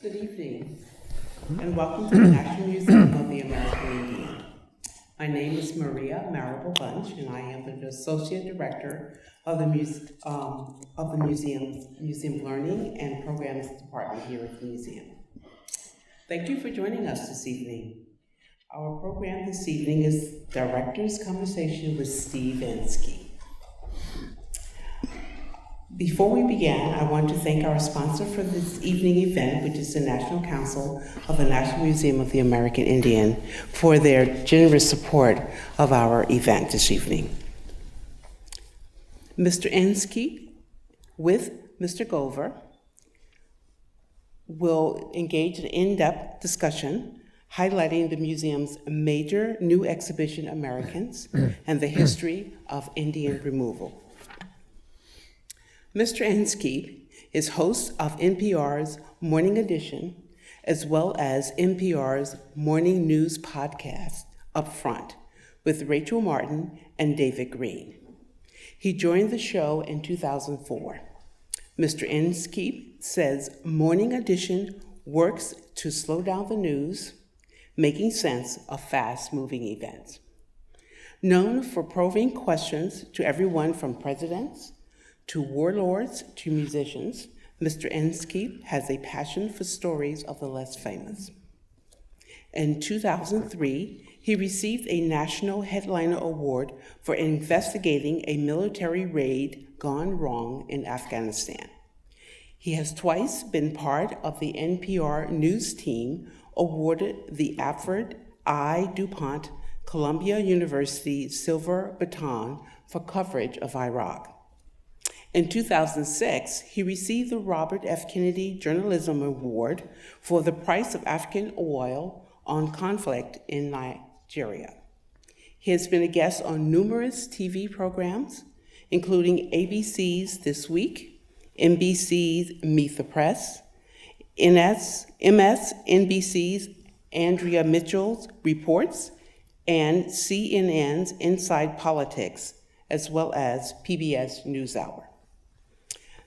Good evening, and welcome to the National Museum of the American Indian. My name is Maria Marable Bunch, and I am the Associate Director of the Museum Learning and Programs Department here at the museum. Thank you for joining us this evening. Our program this evening is Director's Conversation with Steve Inskeep. Before we begin, I want to thank our sponsor for this evening event, which is the National Council of the National Museum of the American Indian, for their generous support of our event this evening. Mr. Inskeep, with Mr. Gover, will engage in in-depth discussion highlighting the museum's major new exhibition, Americans, and the history of Indian removal. Mr. Inskeep is host of NPR's Morning Edition, as well as NPR's Morning News podcast, Up Front, with Rachel Martin and David Green. He joined the show in 2004. Mr. Inskeep says Morning Edition works to slow down the news, making sense of fast-moving events. Known for probing questions to everyone from presidents to warlords to musicians, Mr. Inskeep has a passion for stories of the less famous. In 2003, he received a National Headliner Award for investigating a military raid gone wrong in Afghanistan. He has twice been part of the NPR news team awarded the Alfred I. DuPont Columbia University Silver Baton for coverage of Iraq. In 2006, he received the Robert F. Kennedy Journalism Award for the price of African oil on conflict in Nigeria. He has been a guest on numerous TV programs, including ABC's This Week, NBC's Meet the Press, MSNBC's Andrea Mitchell's Reports, and CNN's Inside Politics, as well as PBS NewsHour.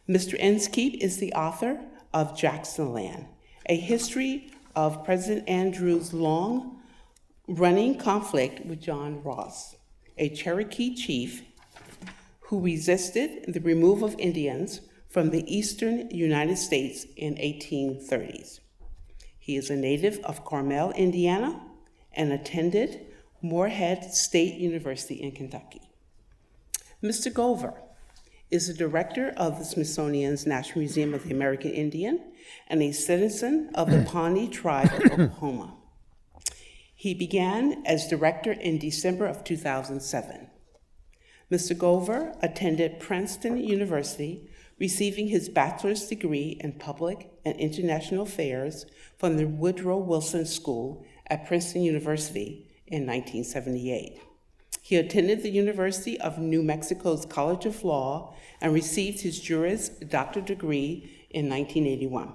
Mr. Inskeep is the author of Jacksonland, a history of President Andrew's long-running conflict with John Ross, a Cherokee chief who resisted the removal of Indians from the eastern United States in 1830s. He is a native of Carmel, Indiana, and attended Morehead State University in Kentucky. Mr. Gover is the director of the Smithsonian's National Museum of the American Indian and a citizen of the Pawnee tribe of Oklahoma. He began as director in December of 2007. Mr. Gover attended Princeton University, receiving his bachelor's degree in public and international affairs from the Woodrow Wilson School at Princeton University in 1978. He attended the University of New Mexico's College of Law and received his Juris Doctor degree in 1981.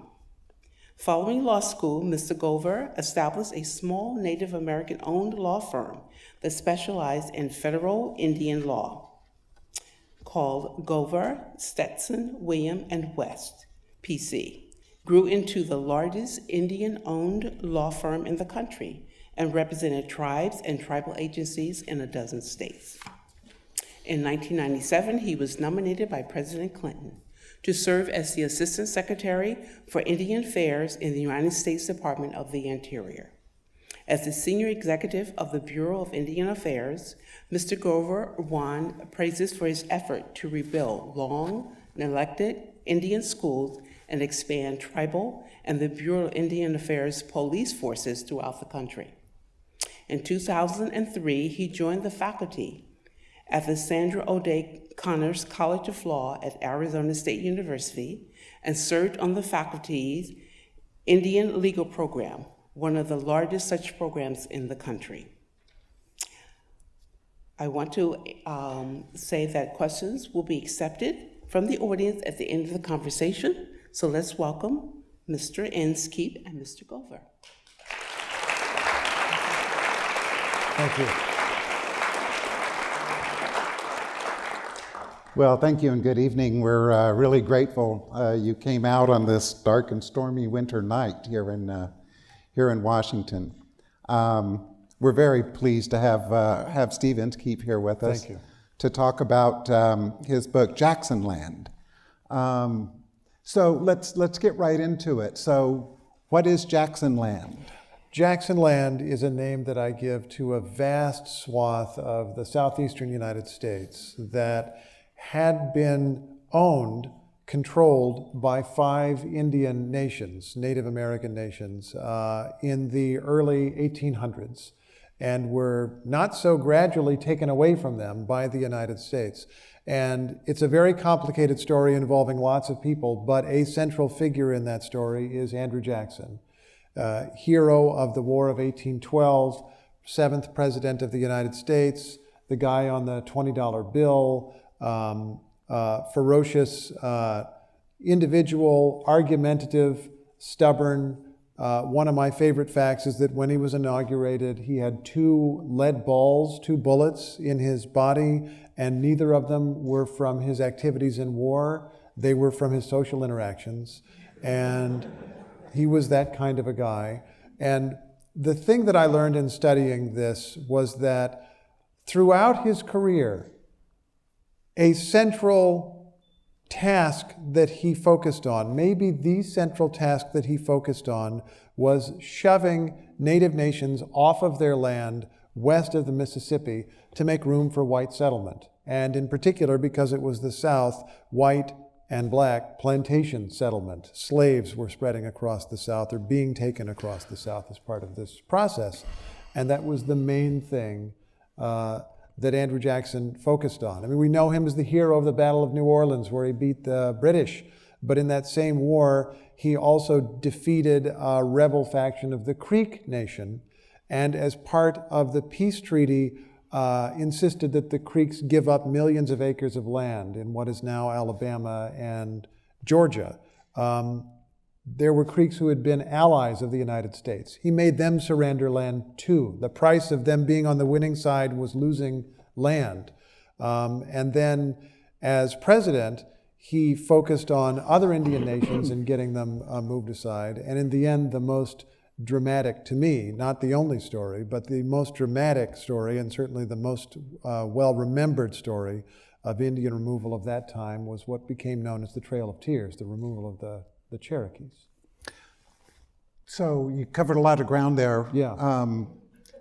Following law school, Mr. Gover established a small Native American-owned law firm that specialized in federal Indian law called Gover, Stetson, William, and West, PC, grew into the largest Indian-owned law firm in the country and represented tribes and tribal agencies in a dozen states. In 1997, he was nominated by President Clinton to serve as the Assistant Secretary for Indian Affairs in the United States Department of the Interior. As the senior executive of the Bureau of Indian Affairs, Mr. Gover won praises for his effort to rebuild long-neglected Indian schools and expand tribal and the Bureau of Indian Affairs police forces throughout the country. In 2003, he joined the faculty at the Sandra O'Day Connors College of Law at Arizona State University and served on the faculty's Indian Legal Program, one of the largest such programs in the country. I want to say that questions will be accepted from the audience at the end of the conversation, so let's welcome Mr. Inskeep and Mr. Gover. Thank you. Well, thank you and good evening. We're really grateful you came out on this dark and stormy winter night here in Washington. We're very pleased to have Steve Inskeep here with us. Thank you. To talk about his book Jacksonland. So let's get right into it. So, what is Jacksonland? Jacksonland is a name that I give to a vast swath of the southeastern United States that had been owned, controlled by 5 Indian nations, Native American nations, in the early 1800s, and were not so gradually taken away from them by the United States. And it's a very complicated story involving lots of people, but a central figure in that story is Andrew Jackson, hero of the War of 1812, 7th President of the United States, the guy on the $20 bill, ferocious individual, argumentative, stubborn. One of my favorite facts is that when he was inaugurated, he had 2 lead balls, 2 bullets in his body, and neither of them were from his activities in war. They were from his social interactions. And he was that kind of a guy. And the thing that I learned in studying this was that throughout his career, a central task that he focused on, maybe the central task that he focused on, was shoving Native nations off of their land west of the Mississippi to make room for white settlement. And in particular, because it was the South, white and black plantation settlement. Slaves were spreading across the South or being taken across the South as part of this process. And that was the main thing that Andrew Jackson focused on. I mean, we know him as the hero of the Battle of New Orleans, where he beat the British. But in that same war, he also defeated a rebel faction of the Creek Nation, and as part of the peace treaty, insisted that the Creeks give up millions of acres of land in what is now Alabama and Georgia. There were Creeks who had been allies of the United States. He made them surrender land too. The price of them being on the winning side was losing land. And then as president, he focused on other Indian nations and getting them moved aside. And in the end, the most dramatic, to me, not the only story, but the most dramatic story, and certainly the most well-remembered story of Indian removal of that time, was what became known as the Trail of Tears, the removal of the Cherokees. So you covered a lot of ground there. Yeah.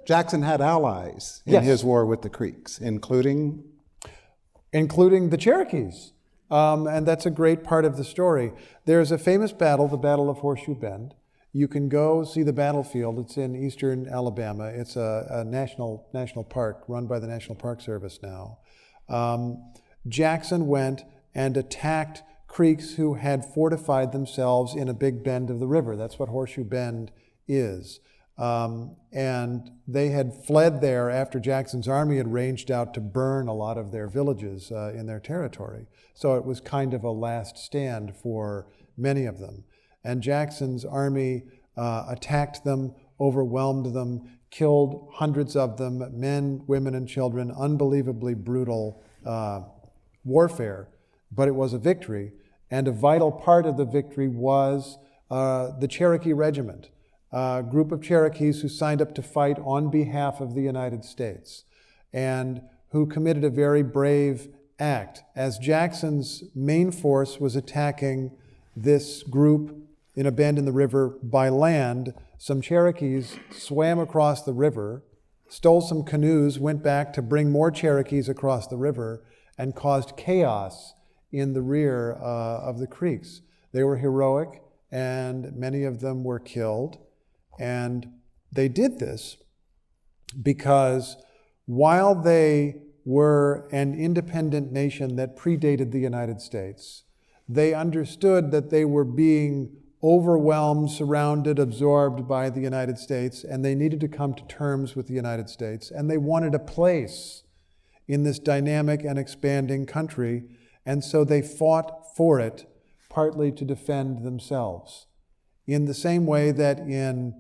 Jackson had allies in Yes. his war with the Creeks, including the Cherokees. And that's a great part of the story. There's a famous battle, the Battle of Horseshoe Bend. You can go see the battlefield. It's in eastern Alabama. It's a national park run by the National Park Service now. Jackson went and attacked Creeks who had fortified themselves in a big bend of the river. That's what Horseshoe Bend is. And they had fled there after Jackson's army had ranged out to burn a lot of their villages in their territory. So it was kind of a last stand for many of them. And Jackson's army attacked them, overwhelmed them, killed hundreds of them, men, women, and children. Unbelievably brutal warfare, but it was a victory. And a vital part of the victory was the Cherokee Regiment, a group of Cherokees who signed up to fight on behalf of the United States and who committed a very brave act. As Jackson's main force was attacking this group in a bend in the river by land, some Cherokees swam across the river, stole some canoes, went back to bring more Cherokees across the river, and caused chaos in the rear of the Creeks. They were heroic, and many of them were killed. And they did this because while they were an independent nation that predated the United States, they understood that they were being overwhelmed, surrounded, absorbed by the United States, and they needed to come to terms with the United States, and they wanted a place in this dynamic and expanding country, and so they fought for it, partly to defend themselves. In the same way that in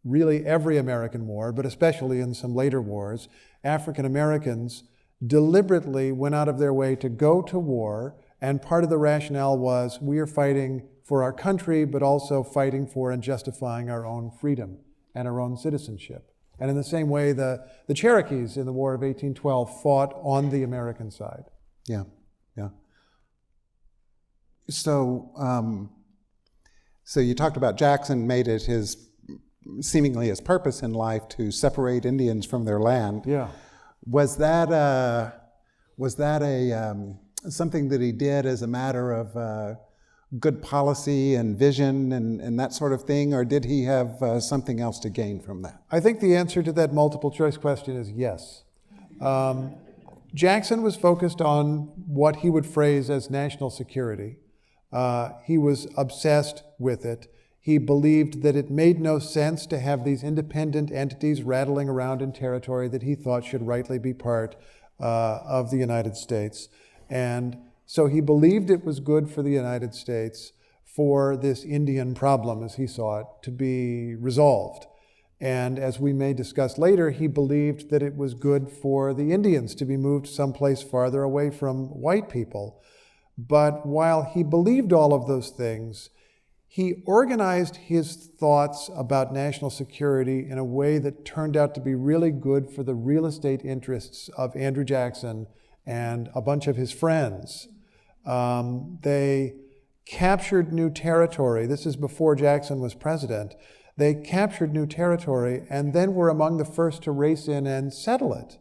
really every American war, but especially in some later wars, African Americans deliberately went out of their way to go to war, and part of the rationale was we are fighting for our country, but also fighting for and justifying our own freedom and our own citizenship. And in the same way, the Cherokees in the War of 1812 fought on the American side. Yeah, yeah. So, so you talked about Jackson made it seemingly his purpose in life to separate Indians from their land. Yeah. Was that something that he did as a matter of good policy and vision and that sort of thing, or did he have something else to gain from that? I think the answer to that multiple choice question is yes. Jackson was focused on what he would phrase as national security. He was obsessed with it. He believed that it made no sense to have these independent entities rattling around in territory that he thought should rightly be part of the United States. And so he believed it was good for the United States for this Indian problem, as he saw it, to be resolved. And as we may discuss later, he believed that it was good for the Indians to be moved someplace farther away from white people. But while he believed all of those things, he organized his thoughts about national security in a way that turned out to be really good for the real estate interests of Andrew Jackson and a bunch of his friends. They captured new territory. This is before Jackson was president. They captured new territory and then were among the first to race in and settle it.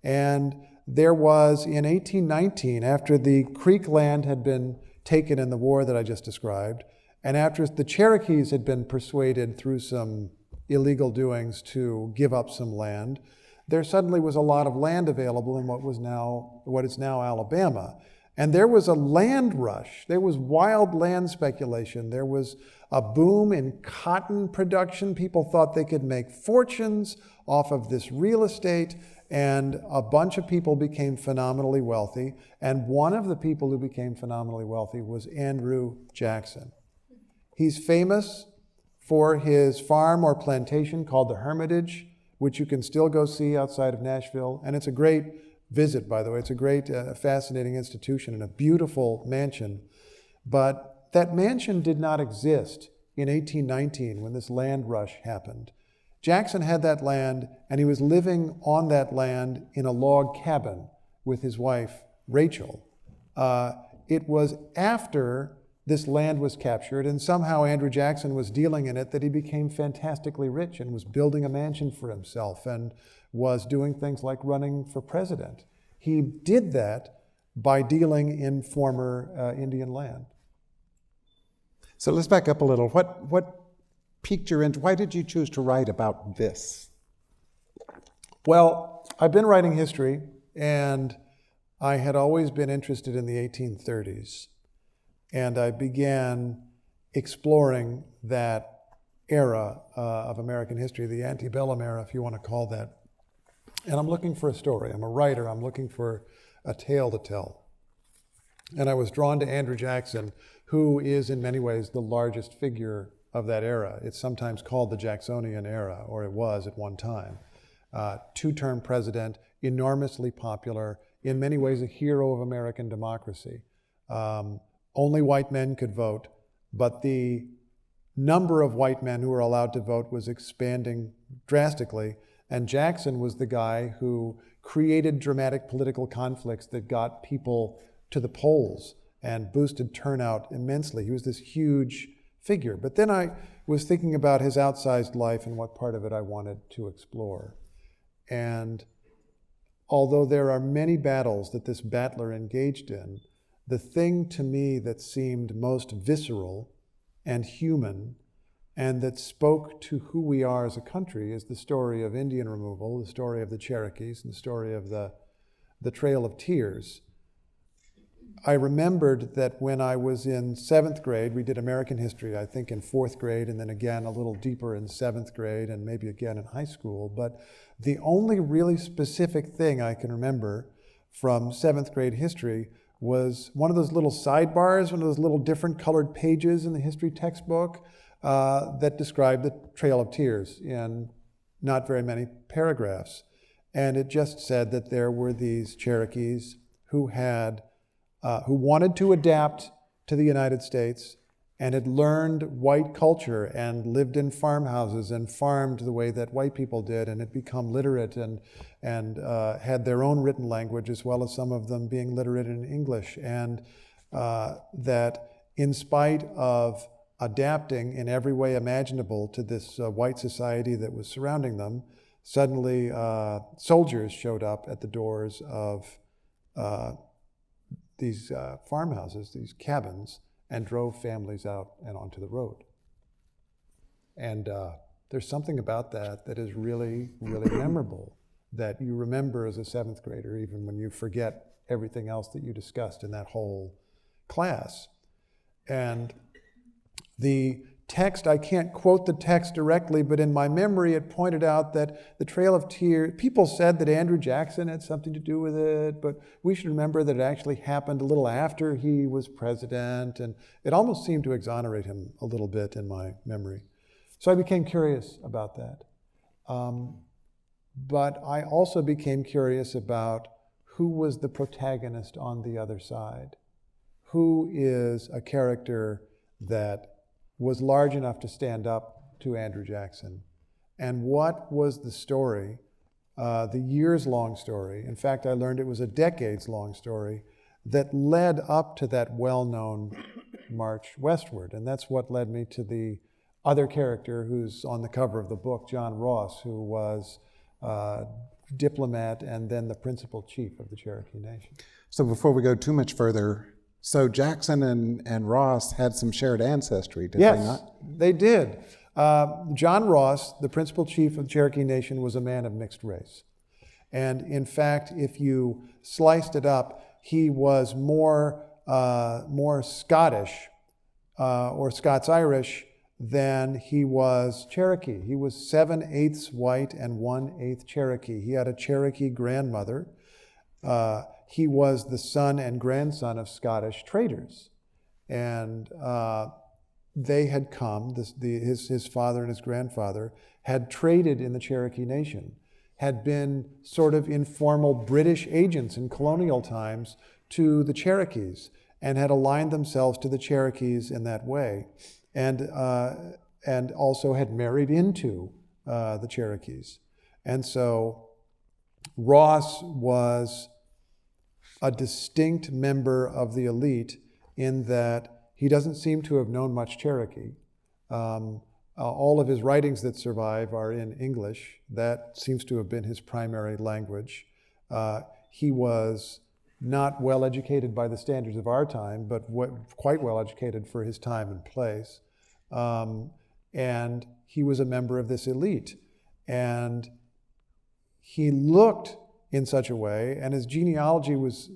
And there was, in 1819, after the Creek land had been taken in the war that I just described, and after the Cherokees had been persuaded through some illegal doings to give up some land, there suddenly was a lot of land available in what is now Alabama. And there was a land rush. There was wild land speculation. There was a boom in cotton production. People thought they could make fortunes off of this real estate, and a bunch of people became phenomenally wealthy. And one of the people who became phenomenally wealthy was Andrew Jackson. He's famous for his farm or plantation called the Hermitage, which you can still go see outside of Nashville. And it's a great visit, by the way. It's a great, fascinating institution and a beautiful mansion. But that mansion did not exist in 1819 when this land rush happened. Jackson had that land, and he was living on that land in a log cabin with his wife, Rachel. It was after this land was captured, and somehow Andrew Jackson was dealing in it, that he became fantastically rich and was building a mansion for himself and was doing things like running for president. He did that by dealing in former Indian land. So let's back up a little. What piqued your interest? Why did you choose to write about this? Well, I've been writing history, and I had always been interested in the 1830s. And I began exploring that era of American history, the antebellum era, if you want to call that. And I'm looking for a story. I'm a writer. I'm looking for a tale to tell. And I was drawn to Andrew Jackson, who is in many ways the largest figure of that era. It's sometimes called the Jacksonian era, or it was at one time. Two-term president, enormously popular, in many ways a hero of American democracy. Only white men could vote, but the number of white men who were allowed to vote was expanding drastically, and Jackson was the guy who created dramatic political conflicts that got people to the polls and boosted turnout immensely. He was this huge figure. But then I was thinking about his outsized life and what part of it I wanted to explore. And although there are many battles that this battler engaged in, the thing to me that seemed most visceral and human and that spoke to who we are as a country is the story of Indian removal, the story of the Cherokees, and the story of the Trail of Tears. I remembered that when I was in 7th grade, we did American history, I think in 4th grade, and then again a little deeper in 7th grade, and maybe again in high school. But the only really specific thing I can remember from 7th grade history was one of those little sidebars, one of those little different colored pages in the history textbook that described the Trail of Tears in not very many paragraphs. And it just said that there were these Cherokees who wanted to adapt to the United States and had learned white culture and lived in farmhouses and farmed the way that white people did, and had become literate and had their own written language, as well as some of them being literate in English. And that in spite of adapting in every way imaginable to this white society that was surrounding them, suddenly soldiers showed up at the doors of these farmhouses, these cabins, and drove families out and onto the road. And there's something about that that is really, really memorable, that you remember as a seventh grader, even when you forget everything else that you discussed in that whole class. And the text, I can't quote the text directly, but in my memory it pointed out that the Trail of Tears, people said that Andrew Jackson had something to do with it, but we should remember that it actually happened a little after he was president, and it almost seemed to exonerate him a little bit in my memory. So I became curious about that. But I also became curious about who was the protagonist on the other side. Who is a character that was large enough to stand up to Andrew Jackson? And what was the story, the years-long story, in fact, I learned it was a decades-long story, that led up to that well-known march westward? And that's what led me to the other character who's on the cover of the book, John Ross, who was diplomat and then the principal chief of the Cherokee Nation. So before we go too much further, so Jackson and Ross had some shared ancestry, did they not? Yes, they did. John Ross, the principal chief of the Cherokee Nation, was a man of mixed race. And in fact, if you sliced it up, he was more Scottish or Scots-Irish than he was Cherokee. He was 7/8 white and 1/8 Cherokee. He had a Cherokee grandmother. He was the son and grandson of Scottish traders. And they had come, his father and his grandfather had traded in the Cherokee Nation, had been sort of informal British agents in colonial times to the Cherokees, and had aligned themselves to the Cherokees in that way, and also had married into the Cherokees. And so Ross was a distinct member of the elite in that he doesn't seem to have known much Cherokee. All of his writings that survive are in English. That seems to have been his primary language. He was not well educated by the standards of our time, but quite well educated for his time and place. And he was a member of this elite. And he looked in such a way, and his genealogy was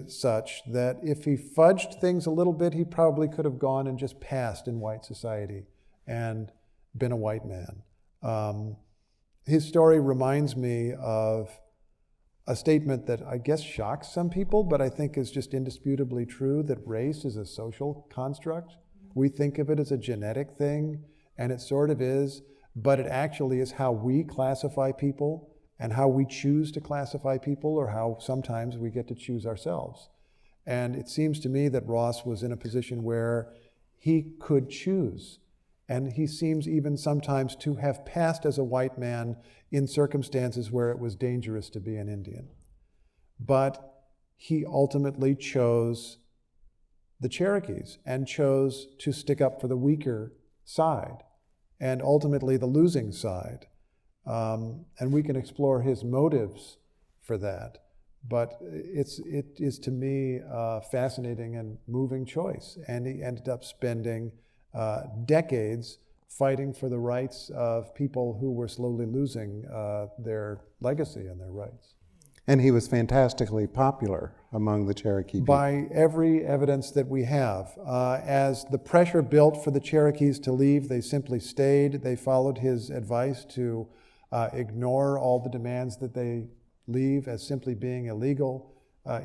such that if he fudged things a little bit, he probably could have gone and just passed in white society and been a white man. His story reminds me of a statement that I guess shocks some people, but I think is just indisputably true, that race is a social construct. We think of it as a genetic thing, and it sort of is, but it actually is how we classify people and how we choose to classify people, or how sometimes we get to choose ourselves. And it seems to me that Ross was in a position where he could choose. And he seems even sometimes to have passed as a white man in circumstances where it was dangerous to be an Indian. But he ultimately chose the Cherokees and chose to stick up for the weaker side, and ultimately the losing side. And we can explore his motives for that. But it is to me a fascinating and moving choice. And he ended up spending decades fighting for the rights of people who were slowly losing their legacy and their rights. And he was fantastically popular among the Cherokee people. By every evidence that we have. As the pressure built for the Cherokees to leave, they simply stayed. They followed his advice to ignore all the demands that they leave as simply being illegal.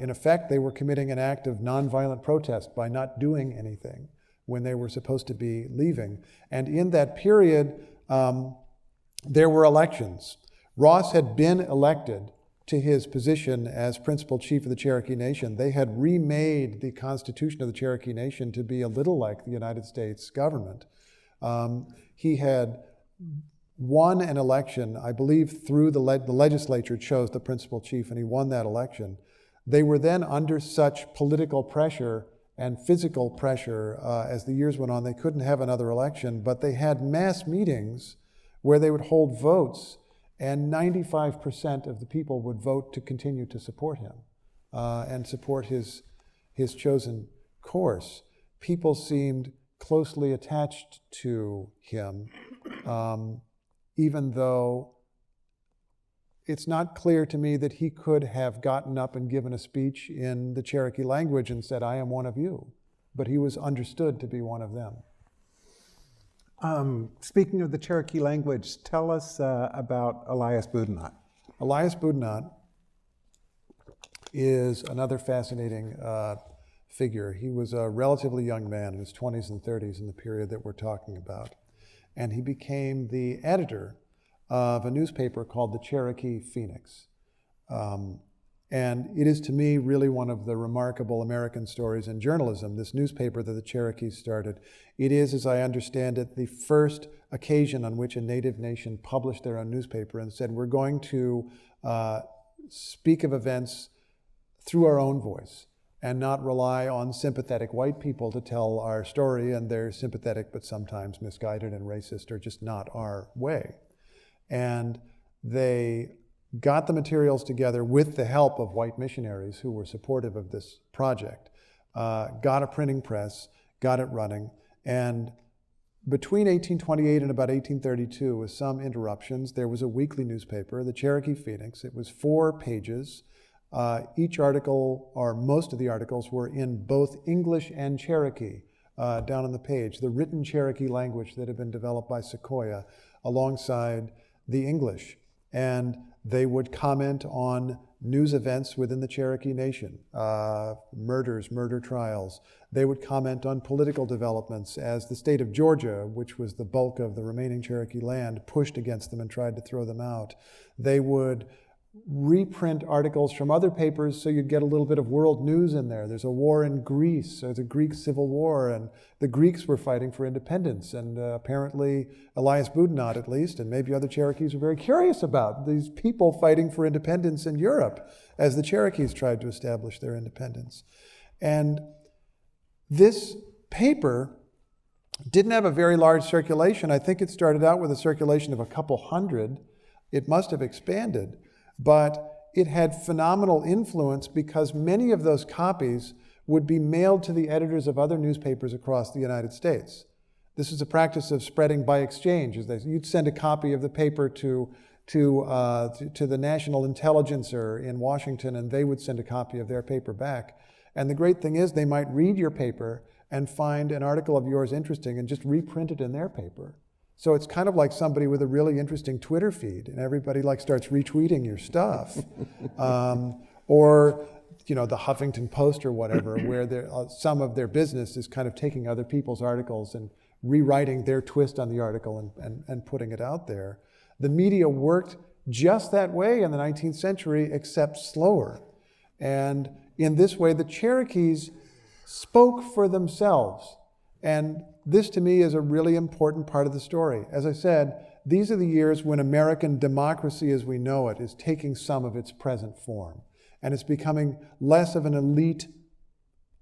In effect, they were committing an act of nonviolent protest by not doing anything when they were supposed to be leaving. And in that period, there were elections. Ross had been elected to his position as principal chief of the Cherokee Nation. They had remade the Constitution of the Cherokee Nation to be a little like the United States government. He had won an election, I believe through the legislature chose the principal chief, and he won that election. They were then under such political pressure and physical pressure as the years went on. They couldn't have another election, but they had mass meetings where they would hold votes, and 95% of the people would vote to continue to support him and support his chosen course. People seemed closely attached to him, even though it's not clear to me that he could have gotten up and given a speech in the Cherokee language and said, "I am one of you," but he was understood to be one of them. Speaking of the Cherokee language, tell us about Elias Boudinot. Elias Boudinot is another fascinating figure. He was a relatively young man in his 20s and 30s in the period that we're talking about. And he became the editor of a newspaper called the Cherokee Phoenix. And it is, to me, really one of the remarkable American stories in journalism, this newspaper that the Cherokees started. It is, as I understand it, the first occasion on which a native nation published their own newspaper and said, we're going to speak of events through our own voice and not rely on sympathetic white people to tell our story, and they're sympathetic but sometimes misguided and racist, or just not our way. And they got the materials together with the help of white missionaries who were supportive of this project, got a printing press, got it running, and between 1828 and about 1832, with some interruptions, there was a weekly newspaper, the Cherokee Phoenix. It was 4 pages. Each article, or most of the articles, were in both English and Cherokee down on the page, the written Cherokee language that had been developed by Sequoyah alongside the English. And they would comment on news events within the Cherokee Nation, murders, murder trials. They would comment on political developments as the state of Georgia, which was the bulk of the remaining Cherokee land, pushed against them and tried to throw them out. They would reprint articles from other papers so you'd get a little bit of world news in there. There's a war in Greece, there's a Greek civil war, and the Greeks were fighting for independence, and apparently Elias Boudinot, at least, and maybe other Cherokees, were very curious about these people fighting for independence in Europe as the Cherokees tried to establish their independence. And this paper didn't have a very large circulation. I think it started out with a circulation of a couple hundred. It must have expanded. But it had phenomenal influence because many of those copies would be mailed to the editors of other newspapers across the United States. This is a practice of spreading by exchange. You'd send a copy of the paper to the National Intelligencer in Washington, and they would send a copy of their paper back. And the great thing is they might read your paper and find an article of yours interesting and just reprint it in their paper. So it's kind of like somebody with a really interesting Twitter feed, and everybody starts retweeting your stuff. Or, the Huffington Post or whatever, where some of their business is kind of taking other people's articles and rewriting their twist on the article and putting it out there. The media worked just that way in the 19th century, except slower. And in this way, the Cherokees spoke for themselves. And this, to me, is a really important part of the story. As I said, these are the years when American democracy as we know it is taking some of its present form. And it's becoming less of an elite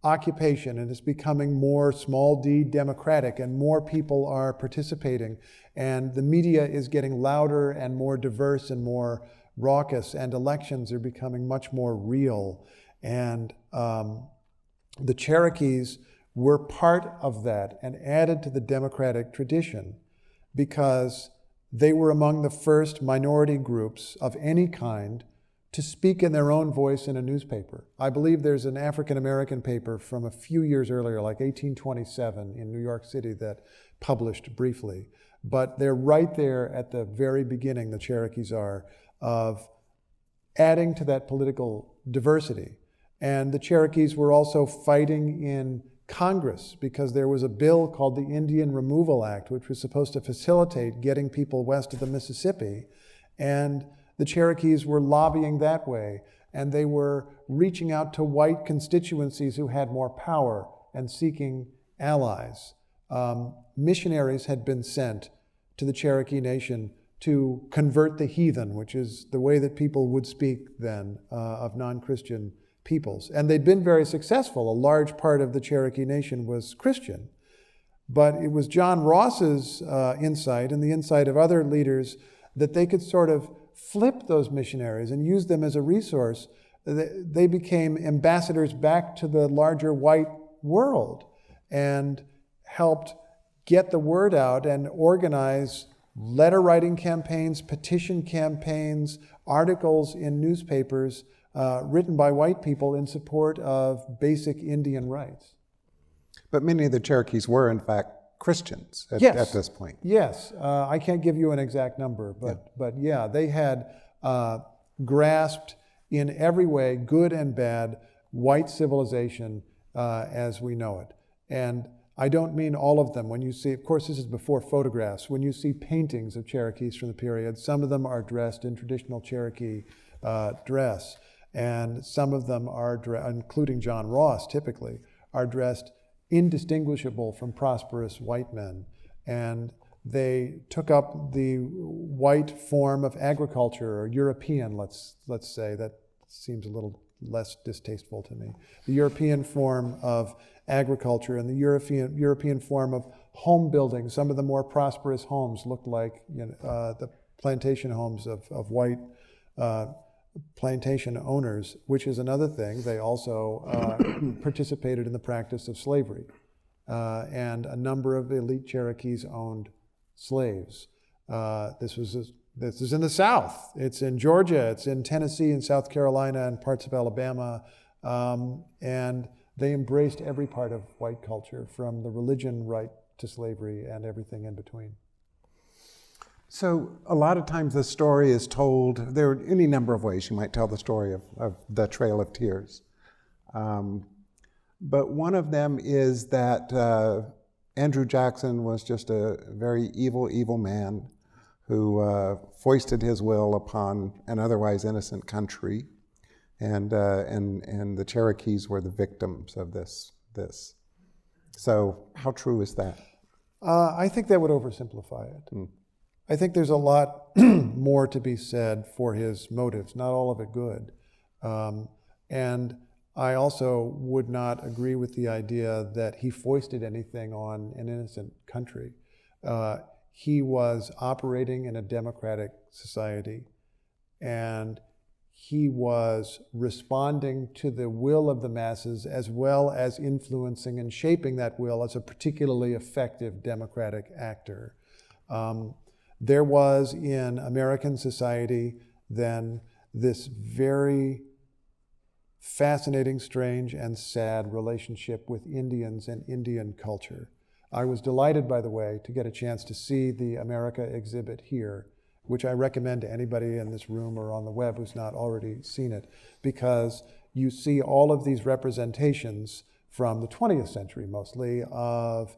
occupation, and it's becoming more small d democratic, and more people are participating. And the media is getting louder and more diverse and more raucous, and elections are becoming much more real. And the Cherokees were part of that and added to the democratic tradition because they were among the first minority groups of any kind to speak in their own voice in a newspaper. I believe there's an African-American paper from a few years earlier, like 1827 in New York City, that published briefly. But they're right there at the very beginning, the Cherokees are, of adding to that political diversity. And the Cherokees were also fighting in Congress because there was a bill called the Indian Removal Act, which was supposed to facilitate getting people west of the Mississippi. And the Cherokees were lobbying that way, and they were reaching out to white constituencies who had more power and seeking allies. Missionaries had been sent to the Cherokee Nation to convert the heathen, which is the way that people would speak then of non-Christian peoples. And they'd been very successful. A large part of the Cherokee Nation was Christian. But it was John Ross's insight and the insight of other leaders that they could sort of flip those missionaries and use them as a resource. They became ambassadors back to the larger white world and helped get the word out and organize letter writing campaigns, petition campaigns, articles in newspapers written by white people in support of basic Indian rights. But many of the Cherokees were, in fact, Christians at this point. Yes. I can't give you an exact number, but yeah, they had grasped in every way, good and bad, white civilization as we know it. And I don't mean all of them. When you see, of course, this is before photographs. When you see paintings of Cherokees from the period, some of them are dressed in traditional Cherokee dress, and some of them are, including John Ross typically, are dressed indistinguishable from prosperous white men. And they took up the white form of agriculture, or European, let's say. That seems a little less distasteful to me. The European form of agriculture and the European form of home building. Some of the more prosperous homes looked like the plantation homes of white plantation owners, which is another thing. They also participated in the practice of slavery. And a number of elite Cherokees owned slaves. This is in the South. It's in Georgia, it's in Tennessee and South Carolina and parts of Alabama. And they embraced every part of white culture, from the religion right to slavery and everything in between. So a lot of times the story is told, there are any number of ways you might tell the story of the Trail of Tears. But one of them is that Andrew Jackson was just a very evil, evil man who foisted his will upon an otherwise innocent country. And the Cherokees were the victims of this. So how true is that? I think that would oversimplify it. I think there's a lot more to be said for his motives, not all of it good. And I also would not agree with the idea that he foisted anything on an innocent country. He was operating in a democratic society, and he was responding to the will of the masses as well as influencing and shaping that will as a particularly effective democratic actor. There was in American society then this very fascinating, strange, and sad relationship with Indians and Indian culture. I was delighted, by the way, to get a chance to see the America exhibit here, which I recommend to anybody in this room or on the web who's not already seen it, because you see all of these representations from the 20th century mostly of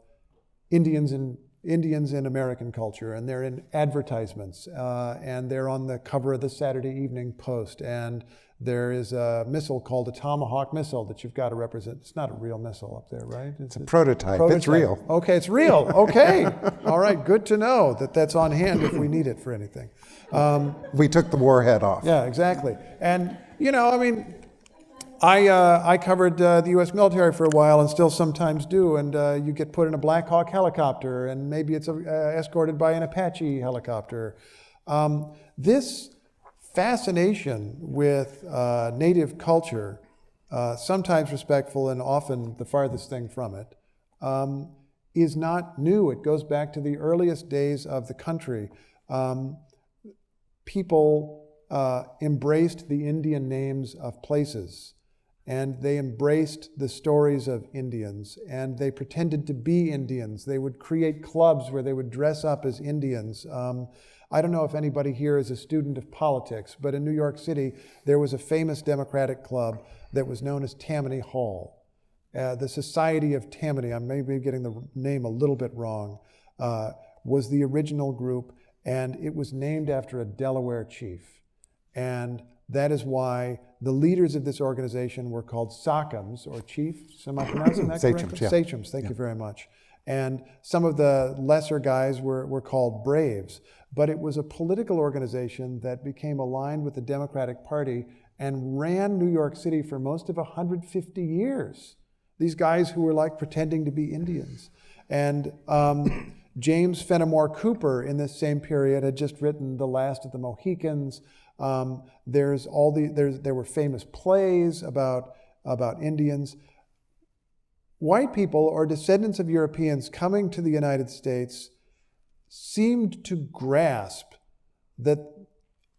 Indians in American culture, and they're in advertisements, and they're on the cover of the Saturday Evening Post, and there is a missile called a Tomahawk missile that you've got to represent. It's not a real missile up there, right? It's a prototype. It's real. Okay, it's real. Okay. All right, good to know that that's on hand if we need it for anything. We took the warhead off. Yeah, exactly. And, I covered the U.S. military for a while and still sometimes do, and you get put in a Black Hawk helicopter, and maybe it's escorted by an Apache helicopter. This fascination with native culture, sometimes respectful and often the farthest thing from it, is not new. It goes back to the earliest days of the country. People embraced the Indian names of places, and they embraced the stories of Indians, and they pretended to be Indians. They would create clubs where they would dress up as Indians. I don't know if anybody here is a student of politics, but in New York City, there was a famous Democratic club that was known as Tammany Hall. The Society of Tammany, I may be getting the name a little bit wrong, was the original group, and it was named after a Delaware chief. And that is why the leaders of this organization were called sachems, or chiefs. Am I pronouncing that correctly? Sachems, yeah. Sachems, thank you very much. And some of the lesser guys were called braves. But it was a political organization that became aligned with the Democratic Party and ran New York City for most of 150 years. These guys who were like pretending to be Indians. And James Fenimore Cooper in this same period had just written The Last of the Mohicans. There were famous plays about Indians. White people or descendants of Europeans coming to the United States seemed to grasp that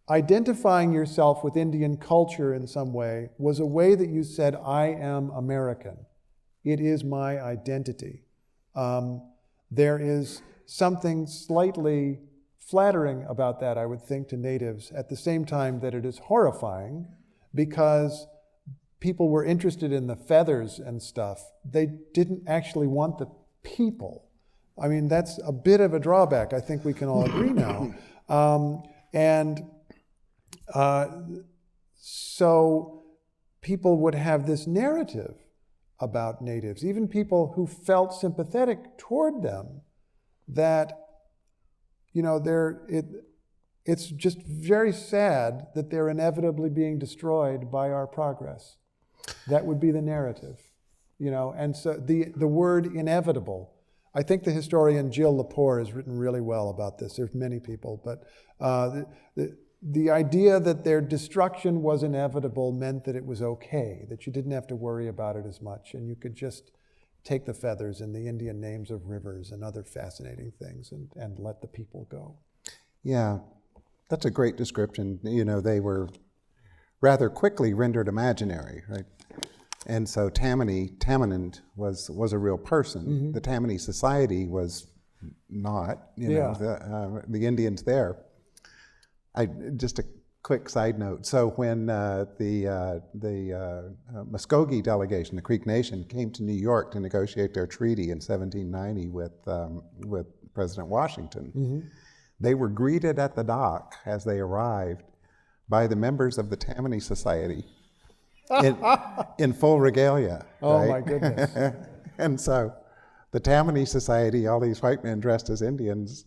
identifying yourself with Indian culture in some way was a way that you said, I am American. It is my identity. There is something slightly flattering about that, I would think, to natives, at the same time that it is horrifying, because people were interested in the feathers and stuff. They didn't actually want the people. I mean, that's a bit of a drawback. I think we can all agree now. So people would have this narrative about natives, even people who felt sympathetic toward them, that, you know, it's just very sad that they're inevitably being destroyed by our progress. That would be the narrative, you know. And so the word inevitable, I think the historian Jill Lepore has written really well about this. There's many people, but the idea that their destruction was inevitable meant that it was okay, that you didn't have to worry about it as much, and you could just take the feathers and the Indian names of rivers and other fascinating things and let the people go. Yeah, that's a great description. You know, they were rather quickly rendered imaginary, right? And so Tammany was a real person. Mm-hmm. The Tammany Society was not, you know, the Indians there. Just a quick side note. So when the Muskogee delegation, the Creek Nation, came to New York to negotiate their treaty in 1790 with President Washington, mm-hmm. they were greeted at the dock as they arrived by the members of the Tammany Society in full regalia. Oh, right? my goodness. And so the Tammany Society, all these white men dressed as Indians,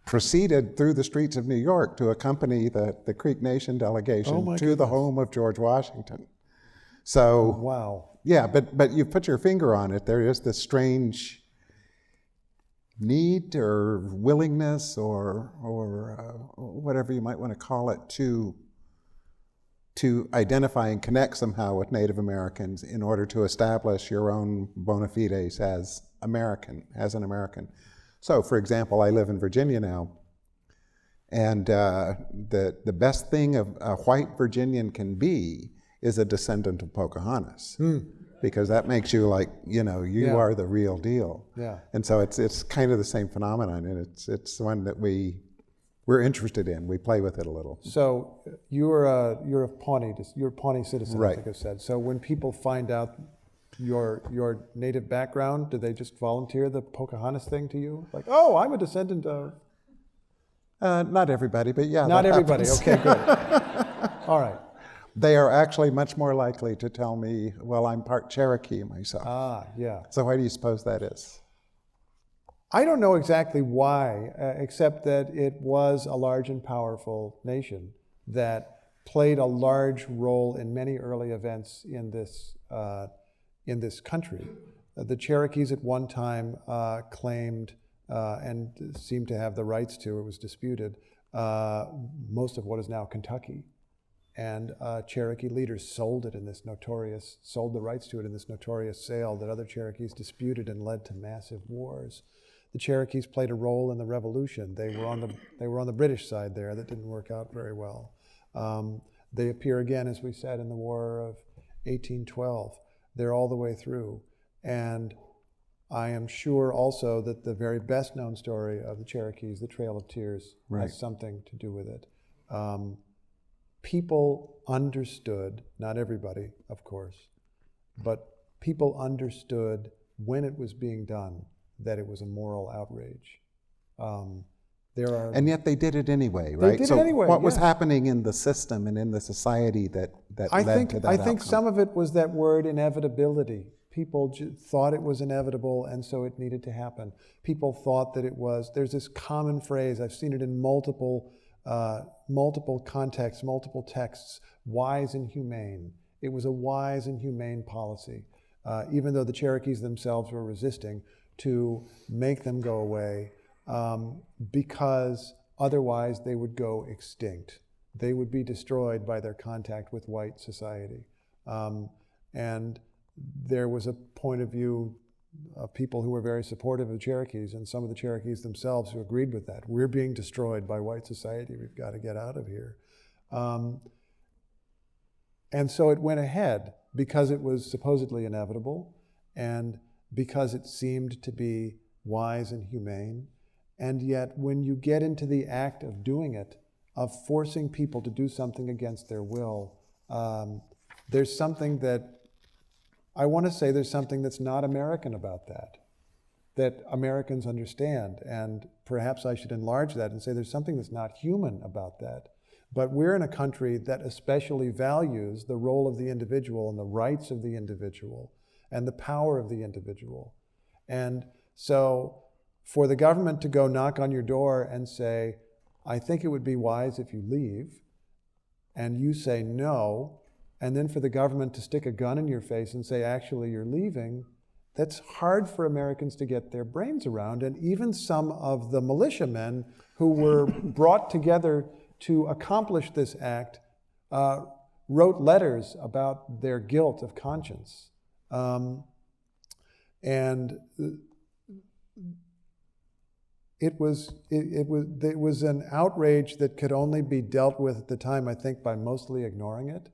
proceeded through the streets of New York to accompany the Creek Nation delegation to the home of George Washington. So, wow. Yeah, but you put your finger on it. There is this strange need or willingness or whatever you might want to call it to identify and connect somehow with Native Americans in order to establish your own bona fides as an American. So, for example, I live in Virginia now, and the best thing a white Virginian can be is a descendant of Pocahontas, because that makes you like, you know, you are the real deal. Yeah. And so it's kind of the same phenomenon, and it's one that we're interested in. We play with it a little. So you're a Pawnee citizen, right. I think I said. So when people find out your native background, do they just volunteer the Pocahontas thing to you? Like, oh, I'm a descendant of... Not everybody, but yeah. Not everybody, happens. okay, good. All right. They are actually much more likely to tell me, well, I'm part Cherokee myself. Ah, yeah. So why do you suppose that is? I don't know exactly why, except that it was a large and powerful nation that played a large role in many early events in this country. The Cherokees at one time claimed and seemed to have the rights to, it was disputed, most of what is now Kentucky. And Cherokee leaders sold the rights to it in this notorious sale that other Cherokees disputed and led to massive wars. The Cherokees played a role in the Revolution. They were on the British side there. That didn't work out very well. They appear again, as we said, in the War of 1812. They're all the way through. And I am sure also that the very best known story of the Cherokees, the Trail of Tears, has something to do with it. People understood, not everybody, of course, but people understood when it was being done that it was a moral outrage. There are, And yet they did it anyway, right? did it so anyway, what was yes. happening in the system and in the society that led to that I think outcome? some of it was that word inevitability. People thought it was inevitable, and so it needed to happen. People thought that it was. There's this common phrase. I've seen it in multiple contexts, multiple texts. Wise and humane. It was a wise and humane policy, even though the Cherokees themselves were resisting to make them go away, because otherwise they would go extinct. They would be destroyed by their contact with white society. And there was a point of view of people who were very supportive of the Cherokees, and some of the Cherokees themselves who agreed with that. We're being destroyed by white society. We've got to get out of here. And so it went ahead because it was supposedly inevitable and because it seemed to be wise and humane. And yet when you get into the act of doing it, of forcing people to do something against their will, there's something that, I want to say there's something that's not American about that Americans understand. And perhaps I should enlarge that and say there's something that's not human about that. But we're in a country that especially values the role of the individual and the rights of the individual and the power of the individual. And so for the government to go knock on your door and say, I think it would be wise if you leave, and you say no, and then for the government to stick a gun in your face and say, actually, you're leaving, that's hard for Americans to get their brains around. And even some of the militiamen who were brought together to accomplish this act wrote letters about their guilt of conscience. And it was an outrage that could only be dealt with at the time, I think, by mostly ignoring it.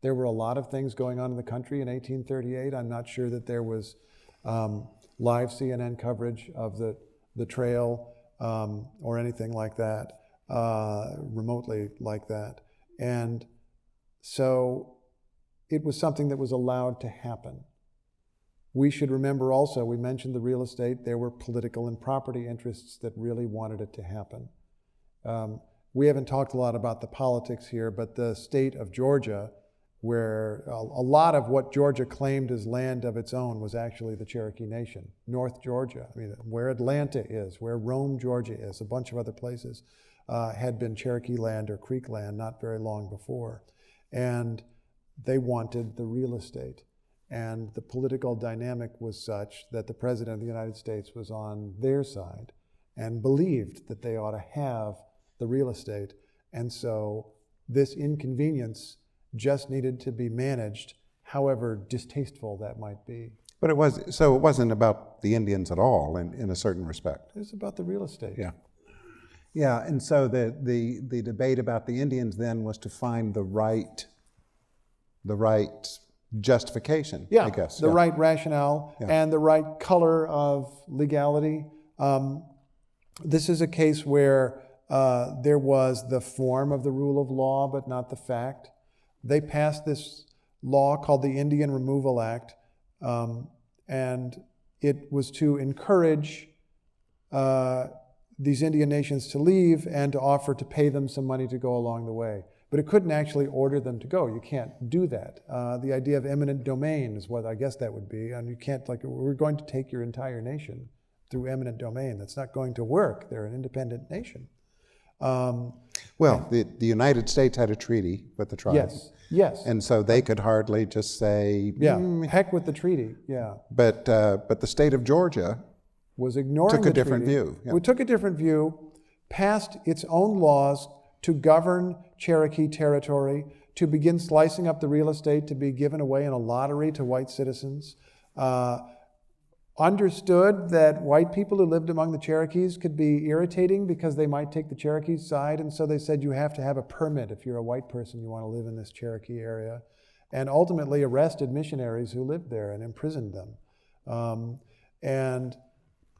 There were a lot of things going on in the country in 1838. I'm not sure that there was live CNN coverage of the trail or anything like that, remotely like that. And so it was something that was allowed to happen. We should remember also, we mentioned the real estate, there were political and property interests that really wanted it to happen. We haven't talked a lot about the politics here, but the state of Georgia, where a lot of what Georgia claimed as land of its own was actually the Cherokee Nation. North Georgia, I mean, where Atlanta is, where Rome, Georgia is, a bunch of other places, had been Cherokee land or Creek land not very long before. And they wanted the real estate. And the political dynamic was such that the President of the United States was on their side and believed that they ought to have the real estate. And so this inconvenience just needed to be managed, however distasteful that might be. But it wasn't about the Indians at all in a certain respect. It was about the real estate. Yeah. Yeah, and so the debate about the Indians then was to find the right justification, Yeah, I guess. the right rationale and the right color of legality. This is a case where there was the form of the rule of law, but not the fact. They passed this law called the Indian Removal Act, and it was to encourage these Indian nations to leave and to offer to pay them some money to go along the way. But it couldn't actually order them to go. You can't do that. The idea of eminent domain is what I guess that would be. And you can't, like, we're going to take your entire nation through eminent domain. That's not going to work. They're an independent nation. Well, the United States had a treaty with the tribes. Yes. And so they could hardly just say, heck with the treaty, But the state of Georgia was ignoring took a different view. We took a different view, passed its own laws to govern Cherokee territory, to begin slicing up the real estate to be given away in a lottery to white citizens, understood that white people who lived among the Cherokees could be irritating because they might take the Cherokee side, and so they said you have to have a permit if you're a white person, you want to live in this Cherokee area, and ultimately arrested missionaries who lived there and imprisoned them, and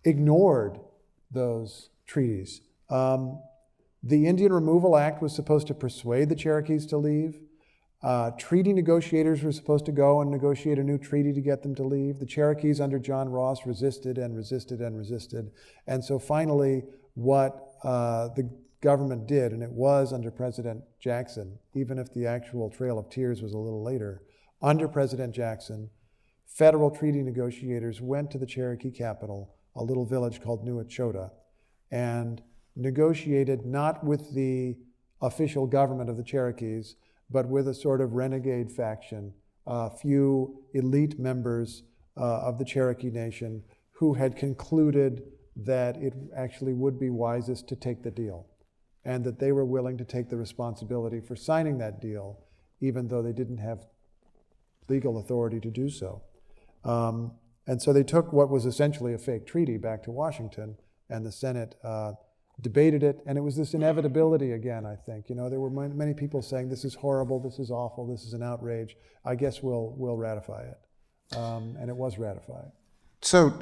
ignored those treaties. The Indian Removal Act was supposed to persuade the Cherokees to leave. Treaty negotiators were supposed to go and negotiate a new treaty to get them to leave. The Cherokees under John Ross resisted and resisted and resisted. And so finally, what the government did, and it was under President Jackson, even if the actual Trail of Tears was a little later, under President Jackson, federal treaty negotiators went to the Cherokee capital, a little village called New Echota, and negotiated not with the official government of the Cherokees, but with a sort of renegade faction, a few elite members of the Cherokee Nation who had concluded that it actually would be wisest to take the deal, and that they were willing to take the responsibility for signing that deal, even though they didn't have legal authority to do so. And so they took what was essentially a fake treaty back to Washington, and the Senate debated it, and it was this inevitability again, I think. There were many people saying, this is horrible, this is awful, this is an outrage. I guess we'll ratify it. And it was ratified. So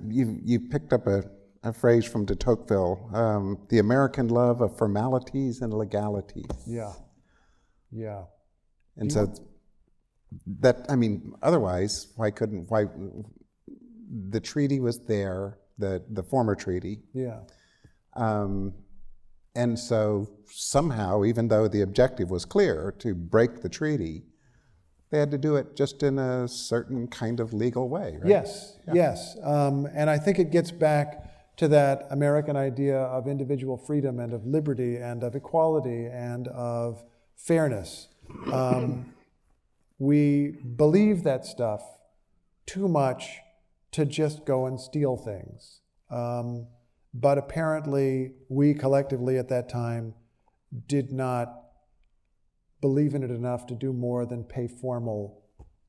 you picked up a phrase from de Tocqueville, the American love of formalities and legalities. Yeah. And so that, otherwise, why the treaty was there, the former treaty. Yeah. And so somehow, even though the objective was clear, to break the treaty, they had to do it just in a certain kind of legal way, right? Yes. And I think it gets back to that American idea of individual freedom and of liberty and of equality and of fairness. We believe that stuff too much to just go and steal things. But apparently, we collectively at that time did not believe in it enough to do more than pay formal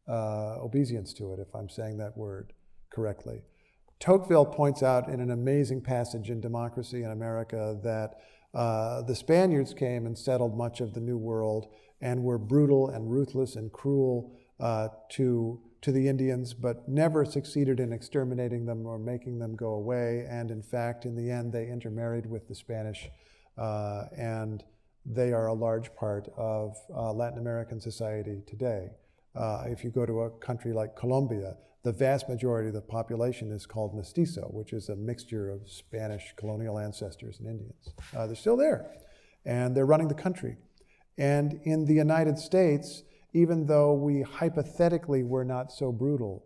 obeisance to it, if I'm saying that word correctly. Tocqueville points out in an amazing passage in Democracy in America that the Spaniards came and settled much of the New World and were brutal and ruthless and cruel to the Indians, but never succeeded in exterminating them or making them go away. And in fact, in the end, they intermarried with the Spanish, and they are a large part of Latin American society today. If you go to a country like Colombia, the vast majority of the population is called mestizo, which is a mixture of Spanish colonial ancestors and Indians. They're still there, and they're running the country. And in the United States, even though we hypothetically were not so brutal,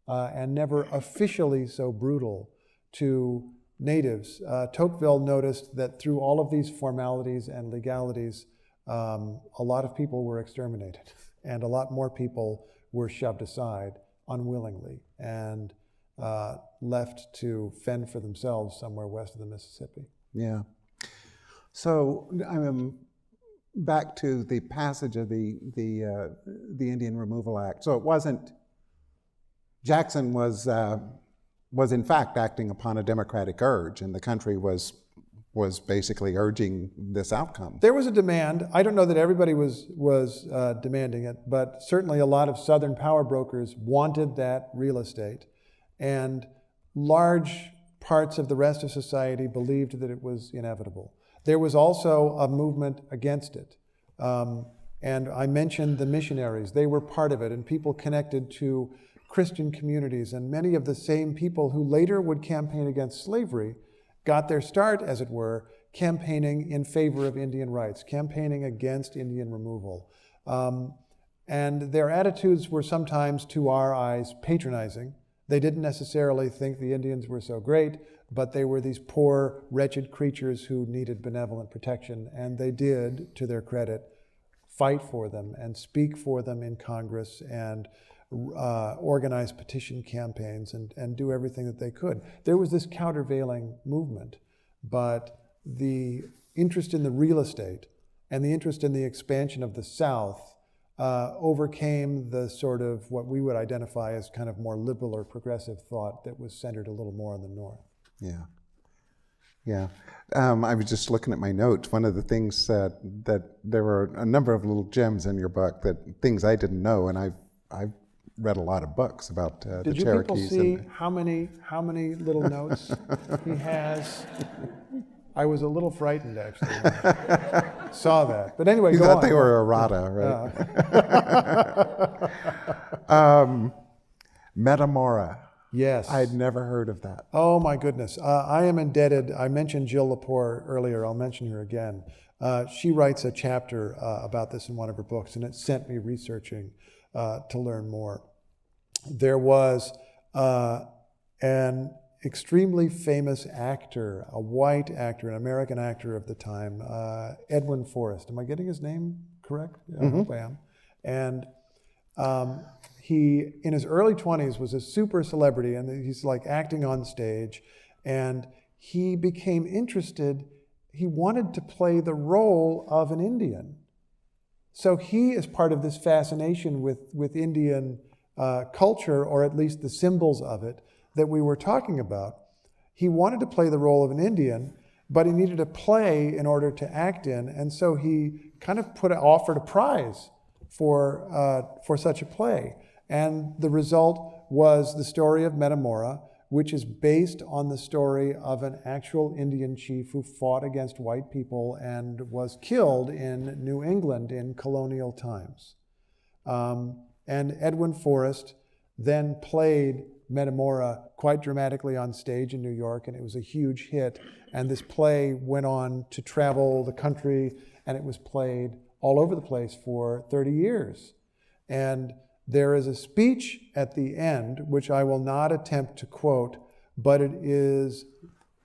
and never officially so brutal to natives, Tocqueville noticed that through all of these formalities and legalities, a lot of people were exterminated, and a lot more people were shoved aside unwillingly and left to fend for themselves somewhere west of the Mississippi. Yeah. So back to the passage of the Indian Removal Act. So it wasn't, Jackson was in fact acting upon a democratic urge, and the country was basically urging this outcome. There was a demand. I don't know that everybody was demanding it, but certainly a lot of Southern power brokers wanted that real estate, and large parts of the rest of society believed that it was inevitable. There was also a movement against it. And I mentioned the missionaries. They were part of it, and people connected to Christian communities. And many of the same people who later would campaign against slavery got their start, as it were, campaigning in favor of Indian rights, campaigning against Indian removal. And their attitudes were sometimes, to our eyes, patronizing. They didn't necessarily think the Indians were so great, but they were these poor, wretched creatures who needed benevolent protection, and they did, to their credit, fight for them and speak for them in Congress and organize petition campaigns and do everything that they could. There was this countervailing movement, but the interest in the real estate and the interest in the expansion of the South overcame the sort of what we would identify as kind of more liberal or progressive thought that was centered a little more in the North. Yeah. I was just looking at my notes. One of the things that there were a number of little gems in your book, that things I didn't know, and I've read a lot of books about the Cherokees. Did you people see how many little notes he has? I was a little frightened, actually, when I saw that. But anyway, you go thought on. they were errata, right? Metamora. Yes. I had never heard of that. Oh my goodness. I am indebted. I mentioned Jill Lepore earlier. I'll mention her again. She writes a chapter about this in one of her books, and it sent me researching to learn more. There was an extremely famous actor, a white actor, an American actor of the time, Edwin Forrest. Am I getting his name correct? Yeah, I hope I am. And he, in his early 20s, was a super celebrity, and he's like acting on stage, and he became interested. He wanted to play the role of an Indian. So he is part of this fascination with Indian culture, or at least the symbols of it, that we were talking about. He wanted to play the role of an Indian, but he needed a play in order to act in, and so he kind of offered a prize for such a play. And the result was the story of Metamora, which is based on the story of an actual Indian chief who fought against white people and was killed in New England in colonial times. And Edwin Forrest then played Metamora quite dramatically on stage in New York, and it was a huge hit. And this play went on to travel the country, and it was played all over the place for 30 years. And there is a speech at the end, which I will not attempt to quote, but it is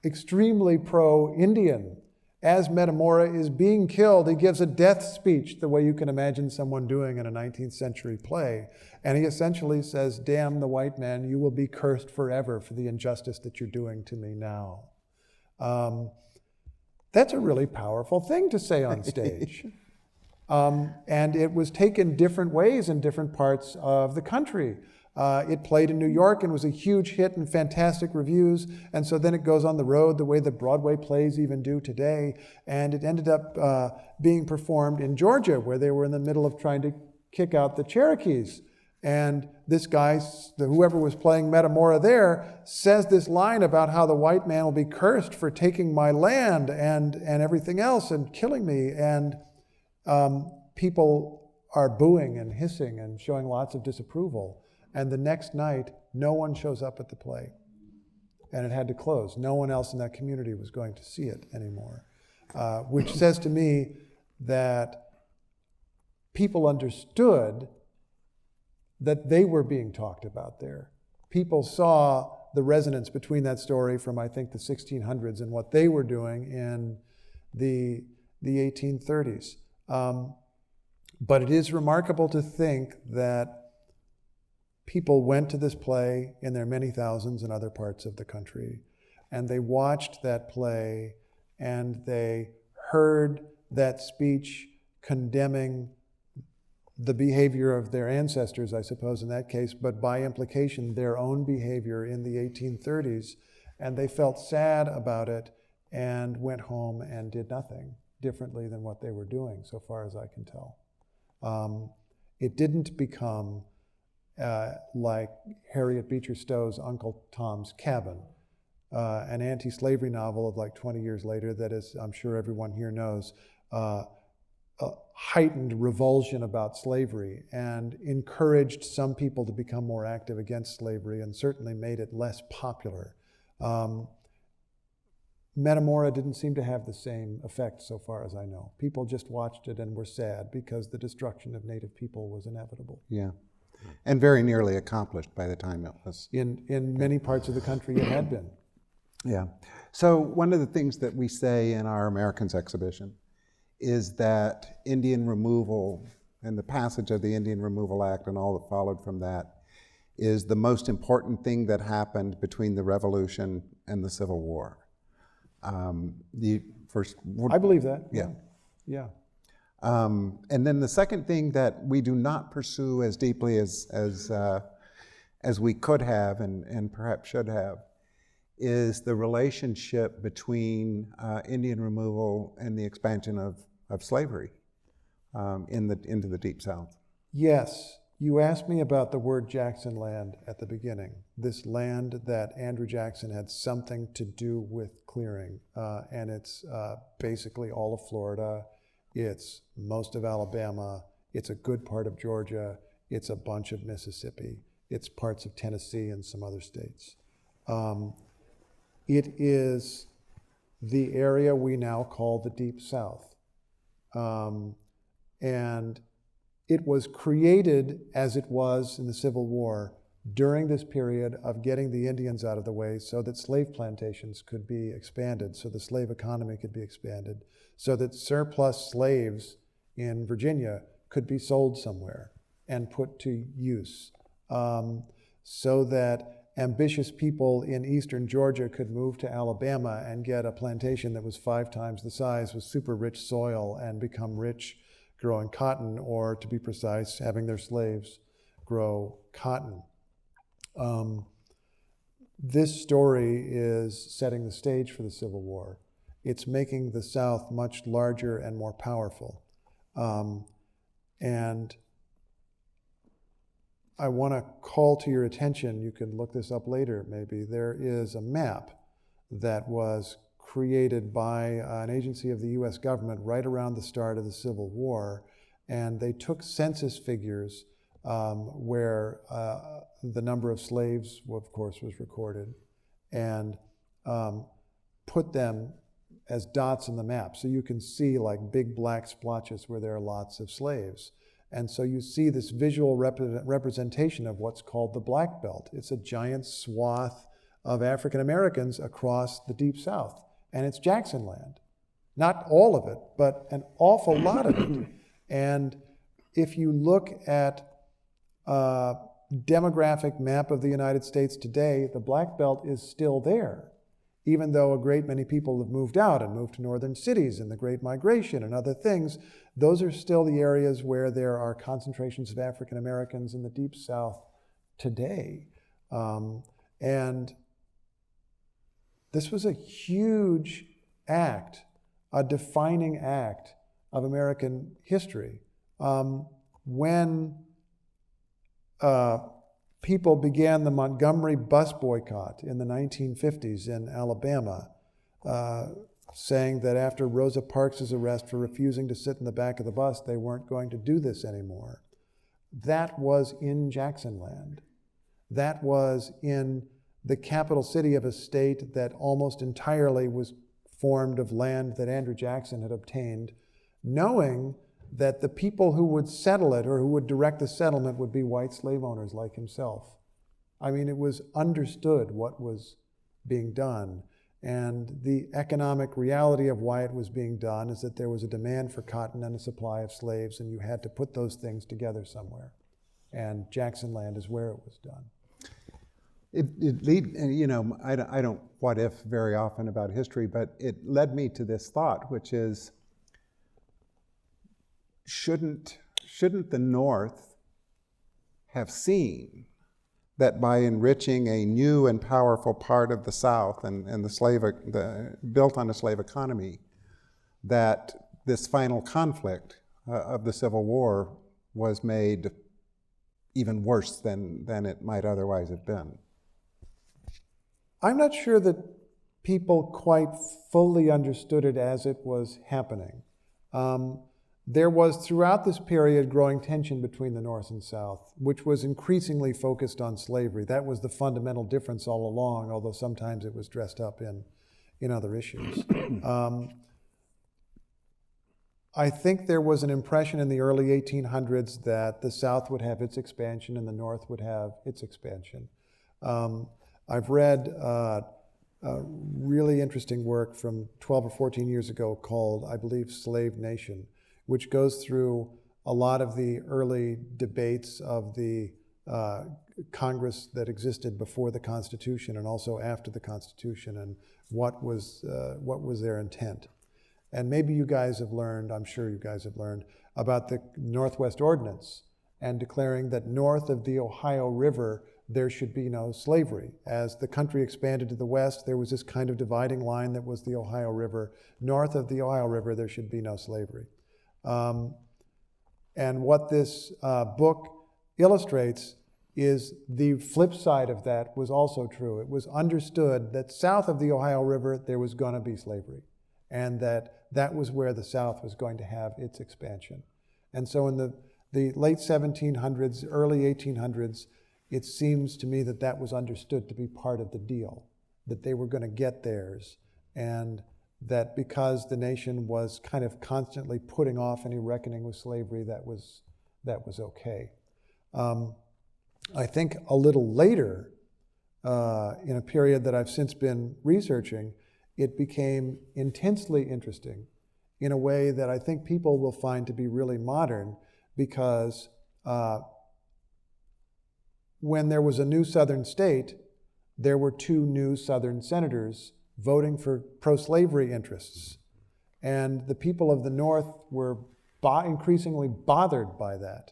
extremely pro-Indian. As Metamora is being killed, he gives a death speech, the way you can imagine someone doing in a 19th century play. And he essentially says, "Damn the white man, you will be cursed forever for the injustice that you're doing to me now." That's a really powerful thing to say on stage. And it was taken different ways in different parts of the country. It played in New York and was a huge hit and fantastic reviews. And so then it goes on the road the way that Broadway plays even do today. And it ended up being performed in Georgia, where they were in the middle of trying to kick out the Cherokees. And this guy, whoever was playing Metamora there, says this line about how the white man will be cursed for taking my land and everything else and killing me. And people are booing and hissing and showing lots of disapproval. And the next night, no one shows up at the play. And it had to close. No one else in that community was going to see it anymore. Which says to me that people understood that they were being talked about there. People saw the resonance between that story from, I think, the 1600s and what they were doing in the 1830s. But it is remarkable to think that people went to this play in their many thousands in other parts of the country, and they watched that play, and they heard that speech condemning the behavior of their ancestors, I suppose in that case, but by implication their own behavior in the 1830s, and they felt sad about it and went home and did nothing differently than what they were doing, so far as I can tell. It didn't become like Harriet Beecher Stowe's Uncle Tom's Cabin, an anti-slavery novel of like 20 years later that is, I'm sure everyone here knows, a heightened revulsion about slavery and encouraged some people to become more active against slavery and certainly made it less popular. Metamora didn't seem to have the same effect so far as I know. People just watched it and were sad because the destruction of Native people was inevitable. Yeah, and very nearly accomplished by the time it was. In many parts of the country it had been. Yeah. So one of the things that we say in our Americans exhibition is that Indian removal and the passage of the Indian Removal Act and all that followed from that is the most important thing that happened between the Revolution and the Civil War. I believe that. Yeah. Yeah. And then the second thing that we do not pursue as deeply as we could have and perhaps should have is the relationship between Indian removal and the expansion of slavery into the Deep South. Yes. You asked me about the word Jacksonland at the beginning, this land that Andrew Jackson had something to do with clearing. And it's basically all of Florida. It's most of Alabama. It's a good part of Georgia. It's a bunch of Mississippi. It's parts of Tennessee and some other states. It is the area we now call the Deep South. And it was created as it was in the Civil War during this period of getting the Indians out of the way so that slave plantations could be expanded, so the slave economy could be expanded, so that surplus slaves in Virginia could be sold somewhere and put to use, so that ambitious people in eastern Georgia could move to Alabama and get a plantation that was 5 times the size with super rich soil and become rich growing cotton, or to be precise, having their slaves grow cotton. This story is setting the stage for the Civil War. It's making the South much larger and more powerful. And I want to call to your attention, you can look this up later maybe, there is a map that was created by an agency of the US government right around the start of the Civil War, and they took census figures where the number of slaves, of course, was recorded, and put them as dots in the map. So you can see like big black splotches where there are lots of slaves. And so you see this visual representation of what's called the Black Belt. It's a giant swath of African Americans across the Deep South. And it's Jacksonland. Not all of it, but an awful lot of it. And if you look at a demographic map of the United States today, the Black Belt is still there, even though a great many people have moved out and moved to northern cities and the Great Migration and other things. Those are still the areas where there are concentrations of African Americans in the Deep South today. And this was a huge act, a defining act of American history. When people began the Montgomery bus boycott in the 1950s in Alabama, saying that after Rosa Parks' arrest for refusing to sit in the back of the bus, they weren't going to do this anymore. That was in Jacksonland. That was in the capital city of a state that almost entirely was formed of land that Andrew Jackson had obtained, knowing that the people who would settle it or who would direct the settlement would be white slave owners like himself. I mean, it was understood what was being done. And the economic reality of why it was being done is that there was a demand for cotton and a supply of slaves, and you had to put those things together somewhere. And Jacksonland is where it was done. I don't what if very often about history, but it led me to this thought, which is, shouldn't the North have seen that by enriching a new and powerful part of the South and built on a slave economy, that this final conflict of the Civil War was made even worse than it might otherwise have been? I'm not sure that people quite fully understood it as it was happening. There was, throughout this period, growing tension between the North and South, which was increasingly focused on slavery. That was the fundamental difference all along, although sometimes it was dressed up in other issues. I think there was an impression in the early 1800s that the South would have its expansion and the North would have its expansion. I've read really interesting work from 12 or 14 years ago called, I believe, Slave Nation, which goes through a lot of the early debates of the Congress that existed before the Constitution and also after the Constitution, and what was their intent. And maybe you guys have learned, I'm sure you guys have learned, about the Northwest Ordinance and declaring that north of the Ohio River there should be no slavery. As the country expanded to the west, there was this kind of dividing line that was the Ohio River. North of the Ohio River, there should be no slavery. And what this book illustrates is the flip side of that was also true. It was understood that south of the Ohio River, there was going to be slavery, and that was where the South was going to have its expansion. And so in the late 1700s, early 1800s, it seems to me that that was understood to be part of the deal, that they were going to get theirs, and that because the nation was kind of constantly putting off any reckoning with slavery, that was okay. I think a little later, in a period that I've since been researching, it became intensely interesting in a way that I think people will find to be really modern, because when there was a new Southern state, there were two new Southern senators voting for pro-slavery interests. And the people of the North were increasingly bothered by that.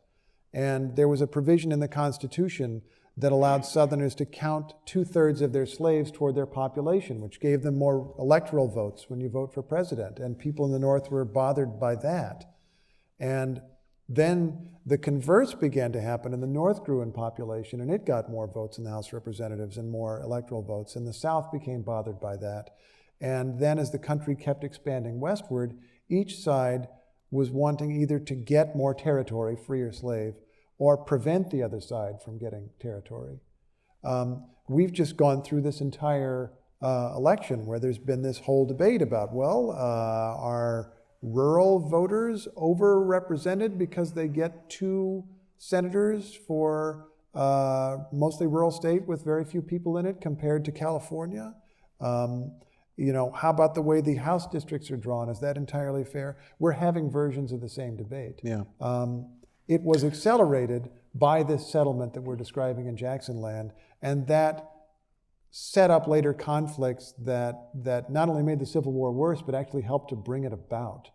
And there was a provision in the Constitution that allowed Southerners to count 2/3 of their slaves toward their population, which gave them more electoral votes when you vote for president. And people in the North were bothered by that. And then the converse began to happen, and the North grew in population, and it got more votes in the House of Representatives and more electoral votes, and the South became bothered by that. And then as the country kept expanding westward, each side was wanting either to get more territory, free or slave, or prevent the other side from getting territory. We've just gone through this entire election where there's been this whole debate about, well, are rural voters overrepresented because they get 2 senators for mostly rural state with very few people in it compared to California? How about the way the House districts are drawn? Is that entirely fair? We're having versions of the same debate. Yeah. It was accelerated by this settlement that we're describing in Jacksonland, and that set up later conflicts that not only made the Civil War worse, but actually helped to bring it about.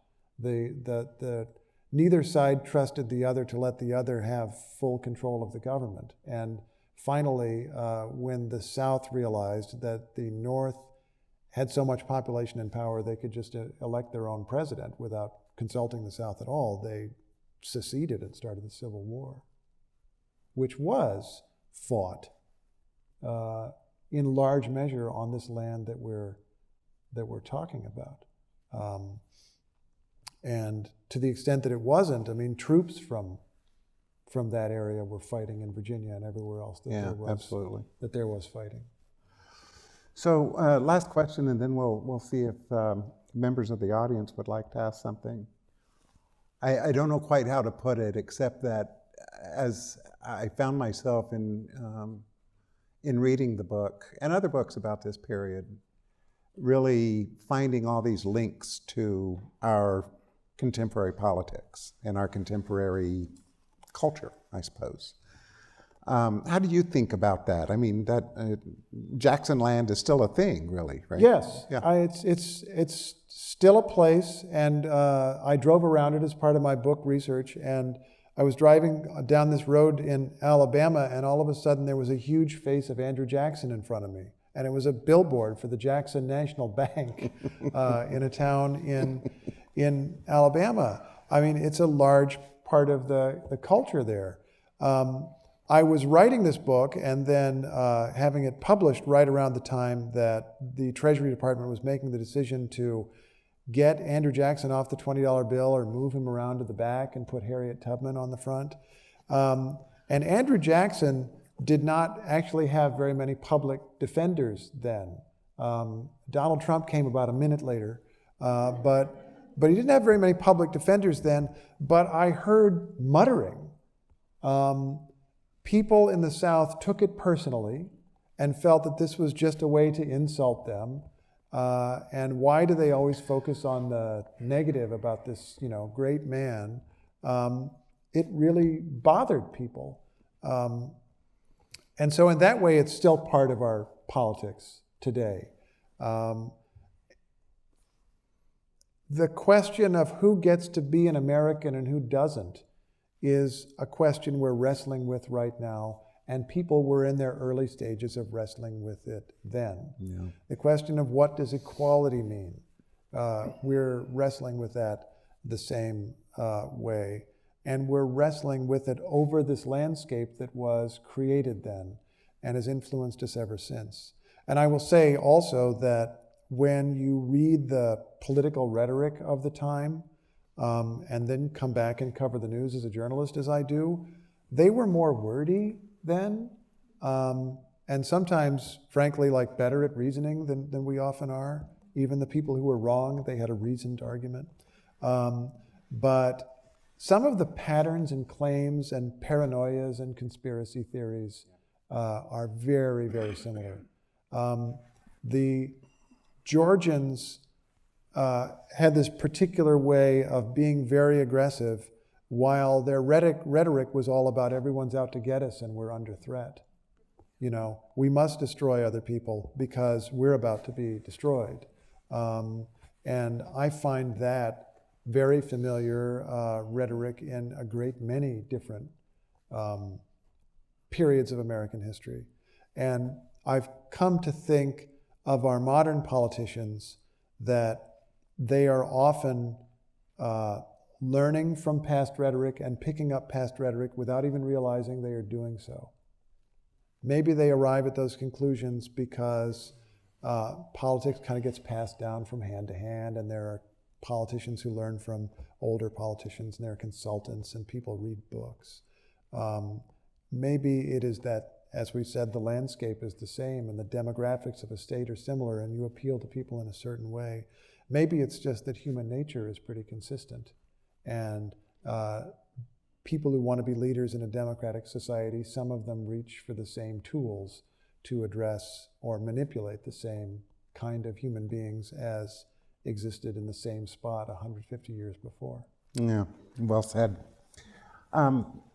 Neither side trusted the other to let the other have full control of the government. And finally, when the South realized that the North had so much population and power they could just elect their own president without consulting the South at all, they seceded and started the Civil War, which was fought in large measure on this land that we're talking about. And to the extent that it wasn't, I mean, troops from that area were fighting in Virginia and everywhere else that there was fighting. So last question, and then we'll see if members of the audience would like to ask something. I don't know quite how to put it, except that as I found myself in reading the book and other books about this period, really finding all these links to our contemporary politics and our contemporary culture, I suppose. How do you think about that? I mean, that Jacksonland is still a thing, really, right? Yes, yeah. It's still a place, and I drove around it as part of my book research, and I was driving down this road in Alabama, and all of a sudden there was a huge face of Andrew Jackson in front of me, and it was a billboard for the Jackson National Bank in a town in Alabama. I mean, it's a large part of the culture there. I was writing this book and then having it published right around the time that the Treasury Department was making the decision to get Andrew Jackson off the $20 bill or move him around to the back and put Harriet Tubman on the front. And Andrew Jackson did not actually have very many public defenders then. Donald Trump came about a minute later, but he didn't have very many public defenders then. But I heard muttering. People in the South took it personally and felt that this was just a way to insult them. And why do they always focus on the negative about this, great man? It really bothered people. And so in that way, it's still part of our politics today. The question of who gets to be an American and who doesn't is a question we're wrestling with right now, and people were in their early stages of wrestling with it then. Yeah. The question of what does equality mean, we're wrestling with that the same way, and we're wrestling with it over this landscape that was created then and has influenced us ever since. And I will say also that when you read the political rhetoric of the time, and then come back and cover the news as a journalist as I do, they were more wordy then. and sometimes, frankly, like better at reasoning than we often are. Even the people who were wrong, they had a reasoned argument. But some of the patterns and claims and paranoias and conspiracy theories are very, very similar. The Georgians had this particular way of being very aggressive, while their rhetoric was all about everyone's out to get us and we're under threat. You know, we must destroy other people because we're about to be destroyed. And I find that very familiar rhetoric in a great many different periods of American history. And I've come to think of our modern politicians that they are often learning from past rhetoric and picking up past rhetoric without even realizing they are doing so. Maybe they arrive at those conclusions because politics kind of gets passed down from hand to hand, and there are politicians who learn from older politicians, and there are consultants, and people read books. Maybe it is that, as we said, the landscape is the same and the demographics of a state are similar and you appeal to people in a certain way. Maybe it's just that human nature is pretty consistent, and people who want to be leaders in a democratic society, some of them reach for the same tools to address or manipulate the same kind of human beings as existed in the same spot 150 years before. Yeah, well said.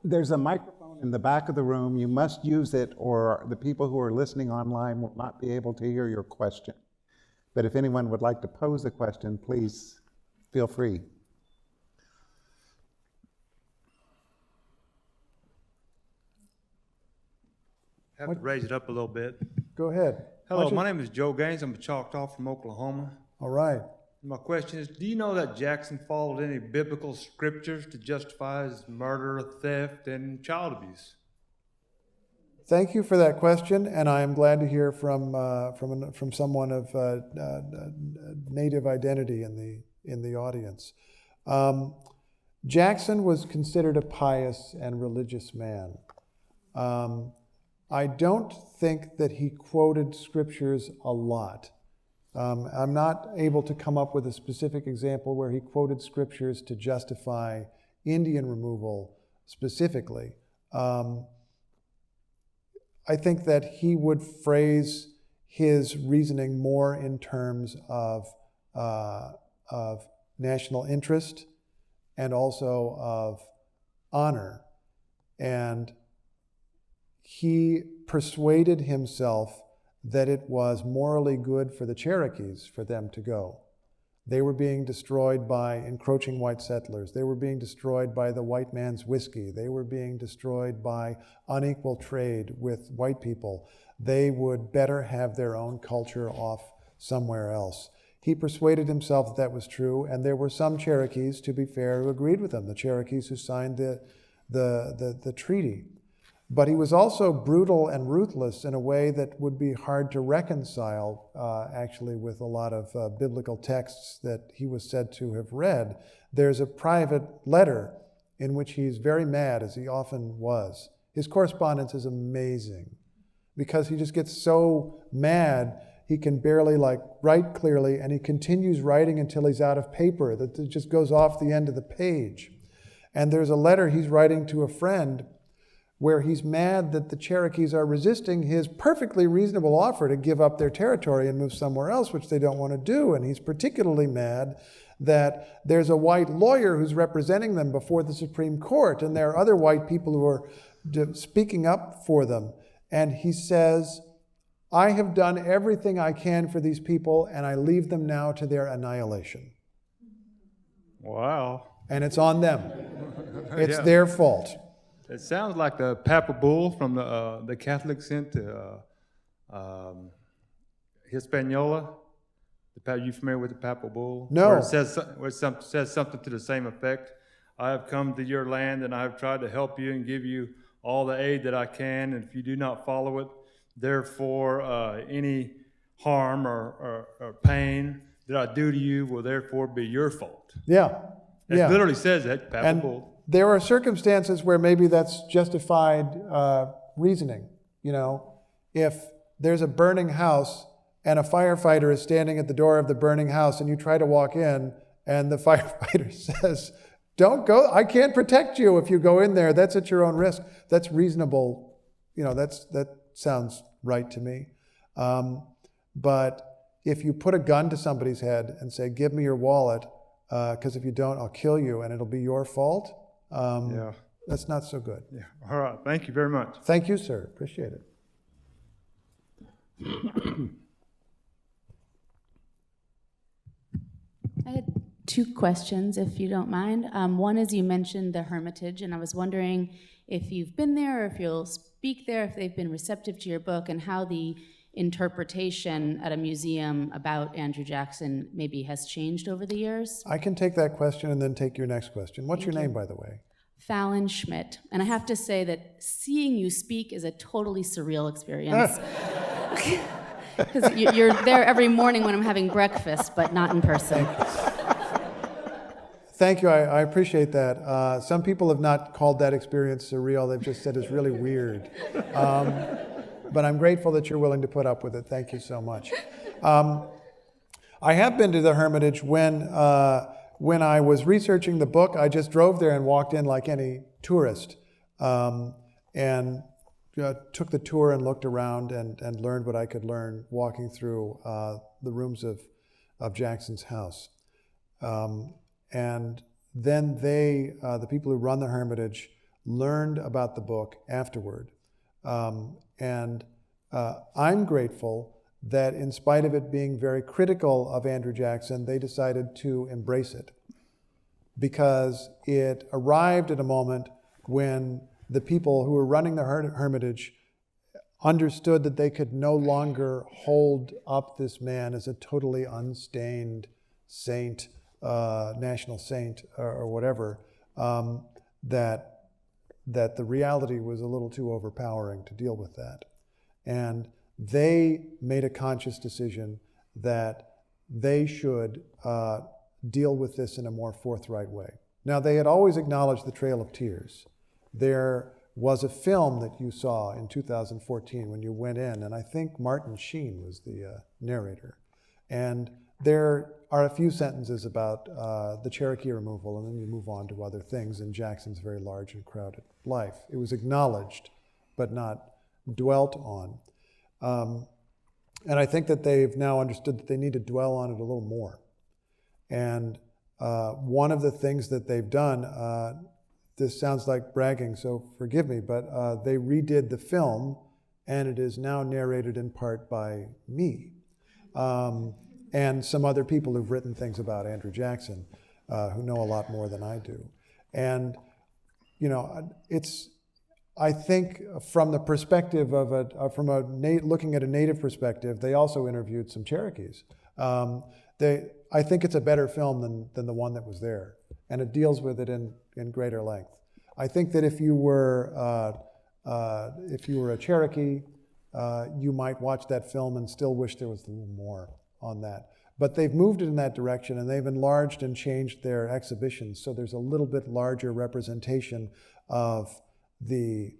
There's a microphone in the back of the room. You must use it, or the people who are listening online will not be able to hear your question. But if anyone would like to pose a question, please feel free. Have to raise it up a little bit. Go ahead. Hello, my name is Joe Gaines. I'm a Choctaw from Oklahoma. All right. My question is, do you know that Jackson followed any biblical scriptures to justify his murder, theft, and child abuse? Thank you for that question, and I am glad to hear from someone of native identity in the audience. Jackson was considered a pious and religious man. I don't think that he quoted scriptures a lot. I'm not able to come up with a specific example where he quoted scriptures to justify Indian removal specifically. I think that he would phrase his reasoning more in terms of national interest and also of honor. And he persuaded himself that it was morally good for the Cherokees for them to go. They were being destroyed by encroaching white settlers. They were being destroyed by the white man's whiskey. They were being destroyed by unequal trade with white people. They would better have their own culture off somewhere else. He persuaded himself that that was true, and there were some Cherokees, to be fair, who agreed with him, the Cherokees who signed the treaty. But he was also brutal and ruthless in a way that would be hard to reconcile, actually, with a lot of biblical texts that he was said to have read. There's a private letter in which he's very mad, as he often was. His correspondence is amazing because he just gets so mad he can barely write clearly, and he continues writing until he's out of paper, that it just goes off the end of the page. And there's a letter he's writing to a friend where he's mad that the Cherokees are resisting his perfectly reasonable offer to give up their territory and move somewhere else, which they don't want to do. And he's particularly mad that there's a white lawyer who's representing them before the Supreme Court, and there are other white people who are speaking up for them. And he says, I have done everything I can for these people, and I leave them now to their annihilation. Wow. And it's on them. It's their fault. It sounds like the papal bull from the Catholics sent to Hispaniola. Are you familiar with the papal bull? No. Where it says something to the same effect. I have come to your land and I have tried to help you and give you all the aid that I can. And if you do not follow it, therefore any harm or pain that I do to you will therefore be your fault. Yeah. It literally says that, papal bull. There are circumstances where maybe that's justified reasoning. If there's a burning house and a firefighter is standing at the door of the burning house and you try to walk in and the firefighter says, don't go, I can't protect you if you go in there, that's at your own risk. That's reasonable, that sounds right to me. But if you put a gun to somebody's head and say, give me your wallet, because if you don't, I'll kill you and it'll be your fault, that's not so good. Yeah. All right. Thank you very much. Thank you, sir. Appreciate it. I had two questions, if you don't mind. One is, you mentioned the Hermitage, and I was wondering if you've been there, or if you'll speak there, if they've been receptive to your book, and how the interpretation at a museum about Andrew Jackson maybe has changed over the years. I can take that question and then take your next question. What's your name, by the way? Fallon Schmidt. And I have to say that seeing you speak is a totally surreal experience. Because you're there every morning when I'm having breakfast, but not in person. Thank you. I appreciate that. Some people have not called that experience surreal. They've just said it's really weird. But I'm grateful that you're willing to put up with it. Thank you so much. I have been to the Hermitage when I was researching the book. I just drove there and walked in like any tourist, and took the tour and looked around and learned what I could learn walking through the rooms of Jackson's house. And then the people who run the Hermitage, learned about the book afterward. And I'm grateful that in spite of it being very critical of Andrew Jackson, they decided to embrace it, because it arrived at a moment when the people who were running the Hermitage understood that they could no longer hold up this man as a totally unstained saint, national saint, or whatever, that the reality was a little too overpowering to deal with that. And they made a conscious decision that they should deal with this in a more forthright way. Now, they had always acknowledged the Trail of Tears. There was a film that you saw in 2014 when you went in, and I think Martin Sheen was the narrator. And there are a few sentences about the Cherokee removal, and then you move on to other things in Jackson's very large and crowded life. It was acknowledged, but not dwelt on. And I think that they've now understood that they need to dwell on it a little more. And one of the things that they've done, this sounds like bragging, so forgive me, but they redid the film, and it is now narrated in part by me. And some other people who've written things about Andrew Jackson, who know a lot more than I do. And, I think from the perspective of looking at a native perspective, they also interviewed some Cherokees. I think it's a better film than the one that was there, and it deals with it in greater length. I think that if you were a Cherokee, you might watch that film and still wish there was a little more on that. But they've moved it in that direction, and they've enlarged and changed their exhibitions, so there's a little bit larger representation of the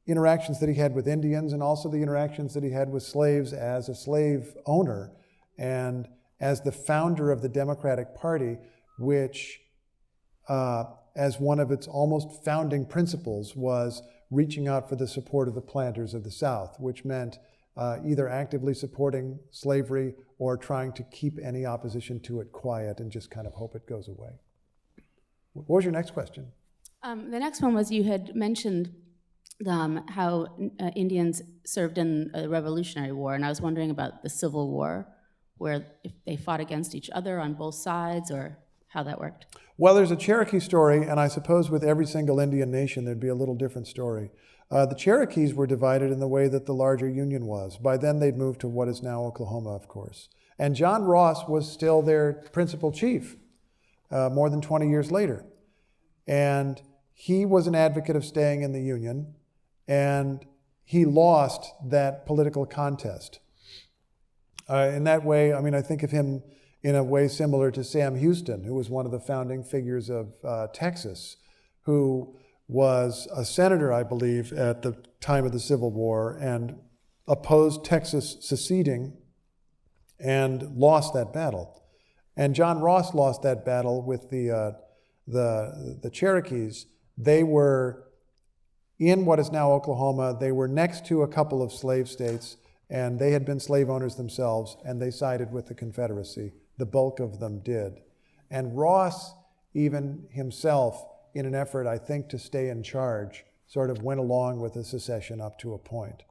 interactions that he had with Indians, and also the interactions that he had with slaves as a slave owner and as the founder of the Democratic Party, which as one of its almost founding principles was reaching out for the support of the planters of the South, which meant either actively supporting slavery or trying to keep any opposition to it quiet and just kind of hope it goes away. What was your next question? The next one was, you had mentioned how Indians served in the Revolutionary War, and I was wondering about the Civil War, where if they fought against each other on both sides, or how that worked. Well, there's a Cherokee story, and I suppose with every single Indian nation there'd be a little different story. The Cherokees were divided in the way that the larger Union was. By then they'd moved to what is now Oklahoma, of course. And John Ross was still their principal chief more than 20 years later. And he was an advocate of staying in the Union, and he lost that political contest. In that way, I think of him in a way similar to Sam Houston, who was one of the founding figures of Texas, who was a senator, I believe, at the time of the Civil War and opposed Texas seceding and lost that battle. And John Ross lost that battle with the Cherokees. They were in what is now Oklahoma. They were next to a couple of slave states, and they had been slave owners themselves, and they sided with the Confederacy. The bulk of them did. And Ross, even himself, in an effort, I think, to stay in charge, sort of went along with the secession up to a point.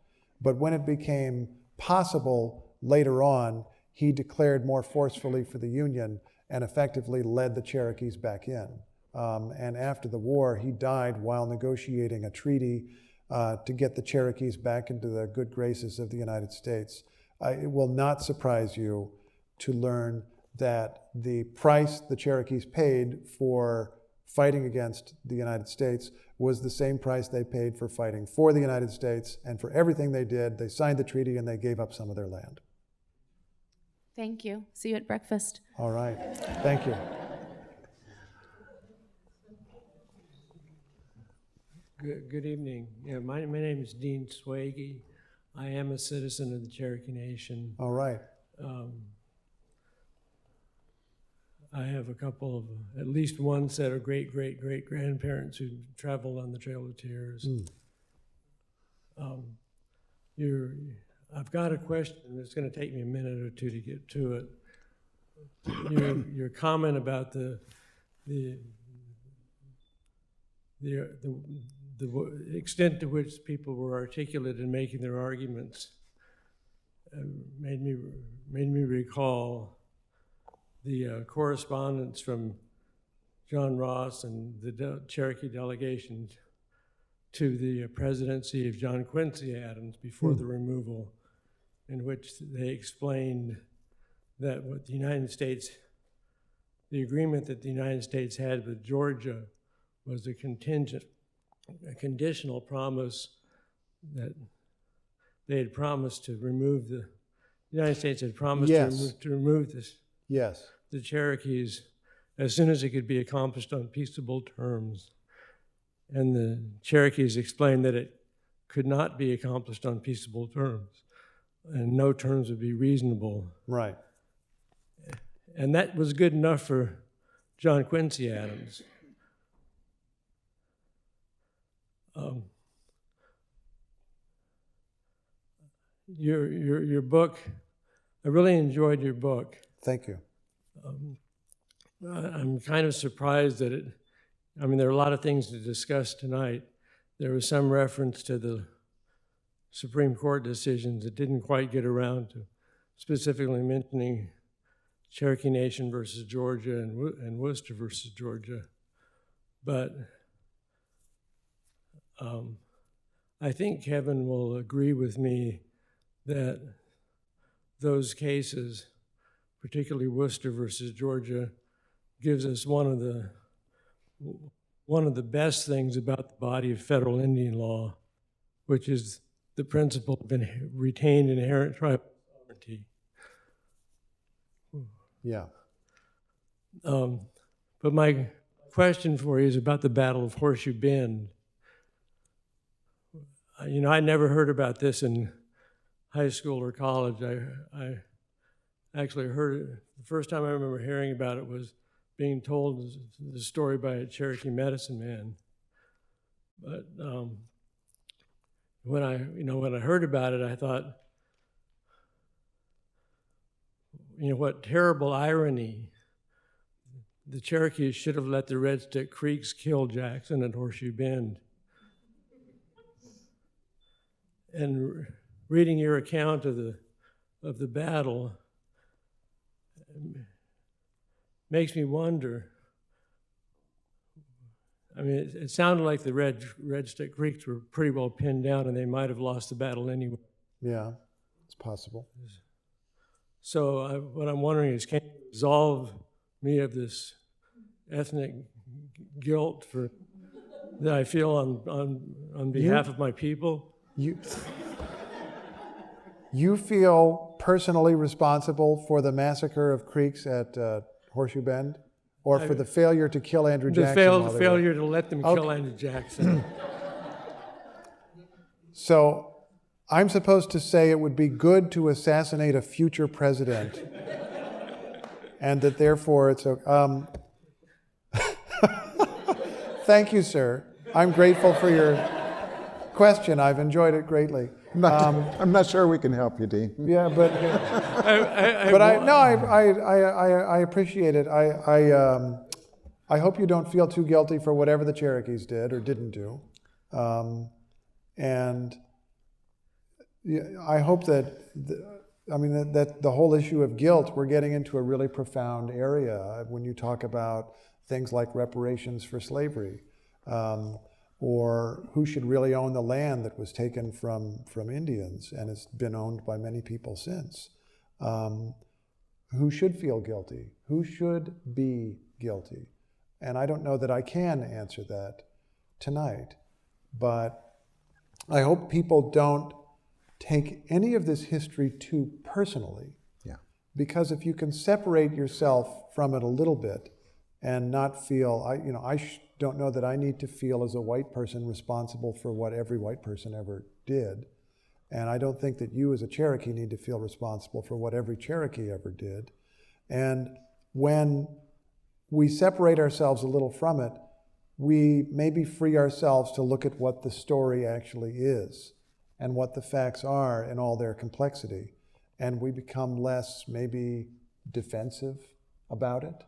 But when it became possible later on, he declared more forcefully for the Union and effectively led the Cherokees back in. And after the war, he died while negotiating a treaty to get the Cherokees back into the good graces of the United States. It will not surprise you to learn that the price the Cherokees paid for fighting against the United States was the same price they paid for fighting for the United States, and for everything they did, they signed the treaty and they gave up some of their land. Thank you. See you at breakfast. All right. Thank you. Good evening. Yeah, my name is Dean Swagey. I am a citizen of the Cherokee Nation. All right. I have a couple of, at least one set of great-great-great-grandparents who traveled on the Trail of Tears. I've got a question. It's going to take me a minute or two to get to it. Your comment about the extent to which people were articulate in making their arguments made me recall the correspondence from John Ross and the Cherokee delegation to the presidency of John Quincy Adams before the removal, in which they explained that what the United States, the agreement that the United States had with Georgia was a conditional promise that they had promised to remove the United States had promised to remove this. Yes. The Cherokees as soon as it could be accomplished on peaceable terms. And the Cherokees explained that it could not be accomplished on peaceable terms, and no terms would be reasonable. Right. And that was good enough for John Quincy Adams. Your book, I really enjoyed your book. Thank you. I'm kind of surprised that there are a lot of things to discuss tonight. There was some reference to the Supreme Court decisions that didn't quite get around to specifically mentioning Cherokee Nation versus Georgia and Worcester versus Georgia. But I think Kevin will agree with me that those cases, particularly Worcester versus Georgia, gives us one of the best things about the body of federal Indian law, which is the principle of retained inherent tribal sovereignty. Yeah. But my question for you is about the Battle of Horseshoe Bend. I never heard about this in high school or college. I actually heard it, the first time I remember hearing about it was being told the story by a Cherokee medicine man. But when I heard about it, I thought, what terrible irony. The Cherokees should have let the Red Stick Creeks kill Jackson at Horseshoe Bend. And reading your account of the battle makes me wonder. It sounded like the Red Stick Creeks were pretty well pinned down, and they might have lost the battle anyway. Yeah, it's possible. So what I'm wondering is, can you absolve me of this ethnic guilt that I feel on behalf of my people? You feel personally responsible for the massacre of Creeks at Horseshoe Bend? or for the failure to kill Andrew The Jackson? while they were- failure to let them kill Andrew Jackson. So I'm supposed to say it would be good to assassinate a future president, and that therefore it's a. Thank you, sir. I'm grateful for your question. I've enjoyed it greatly. I'm not sure we can help you, Dean. Yeah, but I appreciate it. I hope you don't feel too guilty for whatever the Cherokees did or didn't do, and I hope that that the whole issue of guilt, we're getting into a really profound area when you talk about things like reparations for slavery. Or who should really own the land that was taken from Indians and has been owned by many people since? Who should feel guilty? Who should be guilty? And I don't know that I can answer that tonight, but I hope people don't take any of this history too personally. Yeah. Because if you can separate yourself from it a little bit and not feel, don't know that I need to feel as a white person responsible for what every white person ever did. And I don't think that you as a Cherokee need to feel responsible for what every Cherokee ever did. And when we separate ourselves a little from it, we maybe free ourselves to look at what the story actually is and what the facts are in all their complexity. And we become less maybe defensive about it.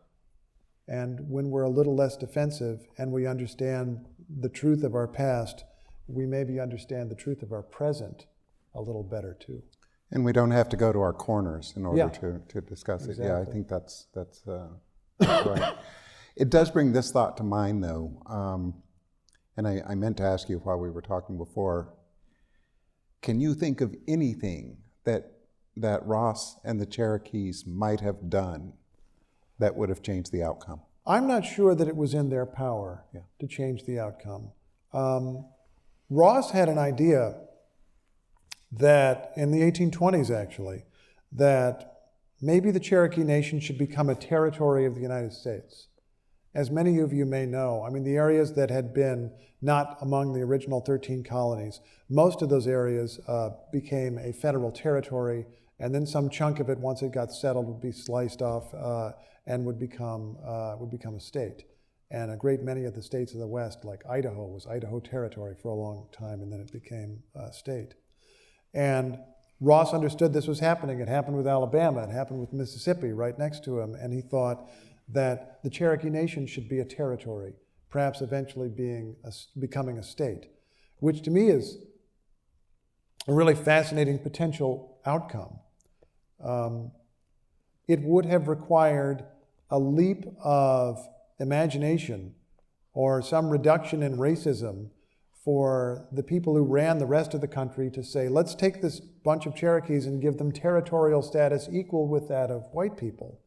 And when we're a little less defensive and we understand the truth of our past, we maybe understand the truth of our present a little better too. And we don't have to go to our corners in order to discuss it. Yeah, I Exactly. think that's right. It does bring this thought to mind, though, and I meant to ask you while we were talking before. Can you think of anything that Ross and the Cherokees might have done that would have changed the outcome? I'm not sure that it was in their power to change the outcome. Ross had an idea that, in the 1820s actually, that maybe the Cherokee Nation should become a territory of the United States. As many of you may know, the areas that had been not among the original 13 colonies, most of those areas became a federal territory, and then some chunk of it, once it got settled, would be sliced off and would become a state. And a great many of the states of the West, like Idaho, was Idaho Territory for a long time, and then it became a state. And Ross understood this was happening. It happened with Alabama. It happened with Mississippi right next to him. And he thought that the Cherokee Nation should be a territory, perhaps eventually becoming a state, which to me is a really fascinating potential outcome. It would have required a leap of imagination or some reduction in racism for the people who ran the rest of the country to say, let's take this bunch of Cherokees and give them territorial status equal with that of white people.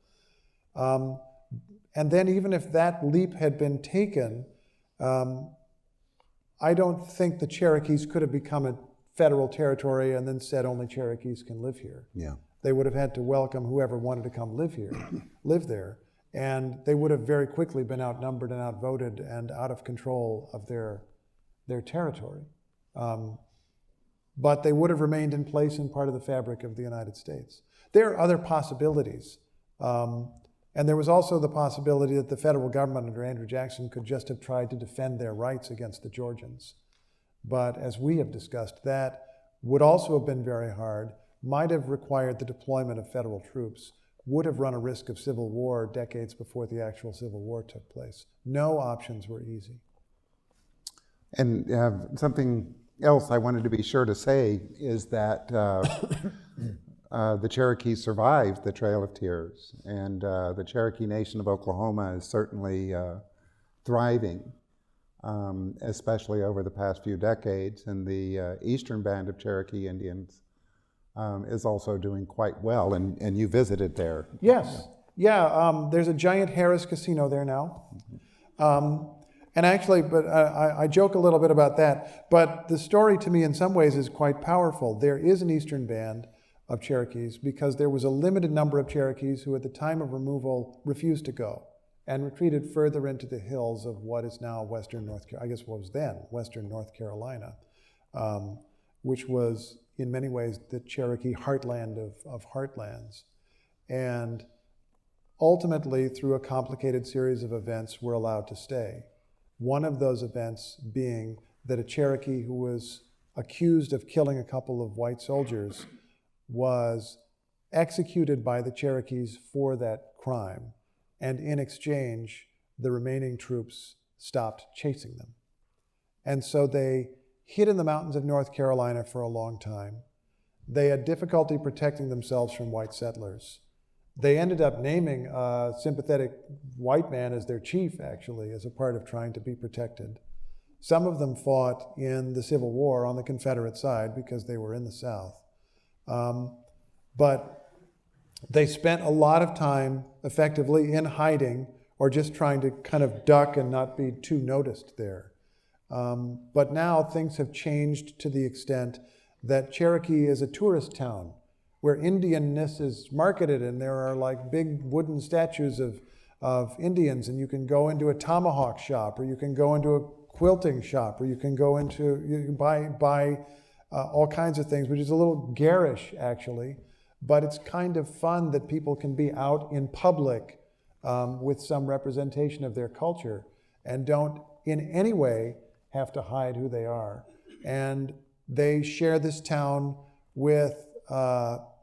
And then even if that leap had been taken, I don't think the Cherokees could have become a federal territory and then said only Cherokees can live here. Yeah. They would have had to welcome whoever wanted to come live there. And they would have very quickly been outnumbered and outvoted and out of control of their territory. But they would have remained in place and part of the fabric of the United States. There are other possibilities. And there was also the possibility that the federal government under Andrew Jackson could just have tried to defend their rights against the Georgians. But as we have discussed, that would also have been very hard, might have required the deployment of federal troops, would have run a risk of civil war decades before the actual Civil War took place. No options were easy. And something else I wanted to be sure to say is that the Cherokees survived the Trail of Tears, and the Cherokee Nation of Oklahoma is certainly thriving, especially over the past few decades, and the Eastern Band of Cherokee Indians is also doing quite well, and you visited there. Yes, there's a giant Harris casino there now. And actually, but I joke a little bit about that, but the story to me in some ways is quite powerful. There is an Eastern Band of Cherokees because there was a limited number of Cherokees who at the time of removal refused to go. and retreated further into the hills of what is now Western North Carolina, I guess what was then Western North Carolina, which was in many ways the Cherokee heartland of heartlands. And ultimately, through a complicated series of events, were allowed to stay. One of those events being that a Cherokee who was accused of killing a couple of white soldiers was executed by the Cherokees for that crime. And in exchange, the remaining troops stopped chasing them. And so they hid in the mountains of North Carolina for a long time. They had difficulty protecting themselves from white settlers. They ended up naming a sympathetic white man as their chief, actually, as a part of trying to be protected. Some of them fought in the Civil War on the Confederate side because they were in the South. But they spent a lot of time effectively in hiding or just trying to kind of duck and not be too noticed there. But now things have changed to the extent that Cherokee is a tourist town where Indianness is marketed, and there are like big wooden statues of Indians, and you can go into a tomahawk shop, or you can go into a quilting shop, or you can buy all kinds of things, which is a little garish actually, but it's kind of fun that people can be out in public with some representation of their culture and don't in any way have to hide who they are. And they share this town with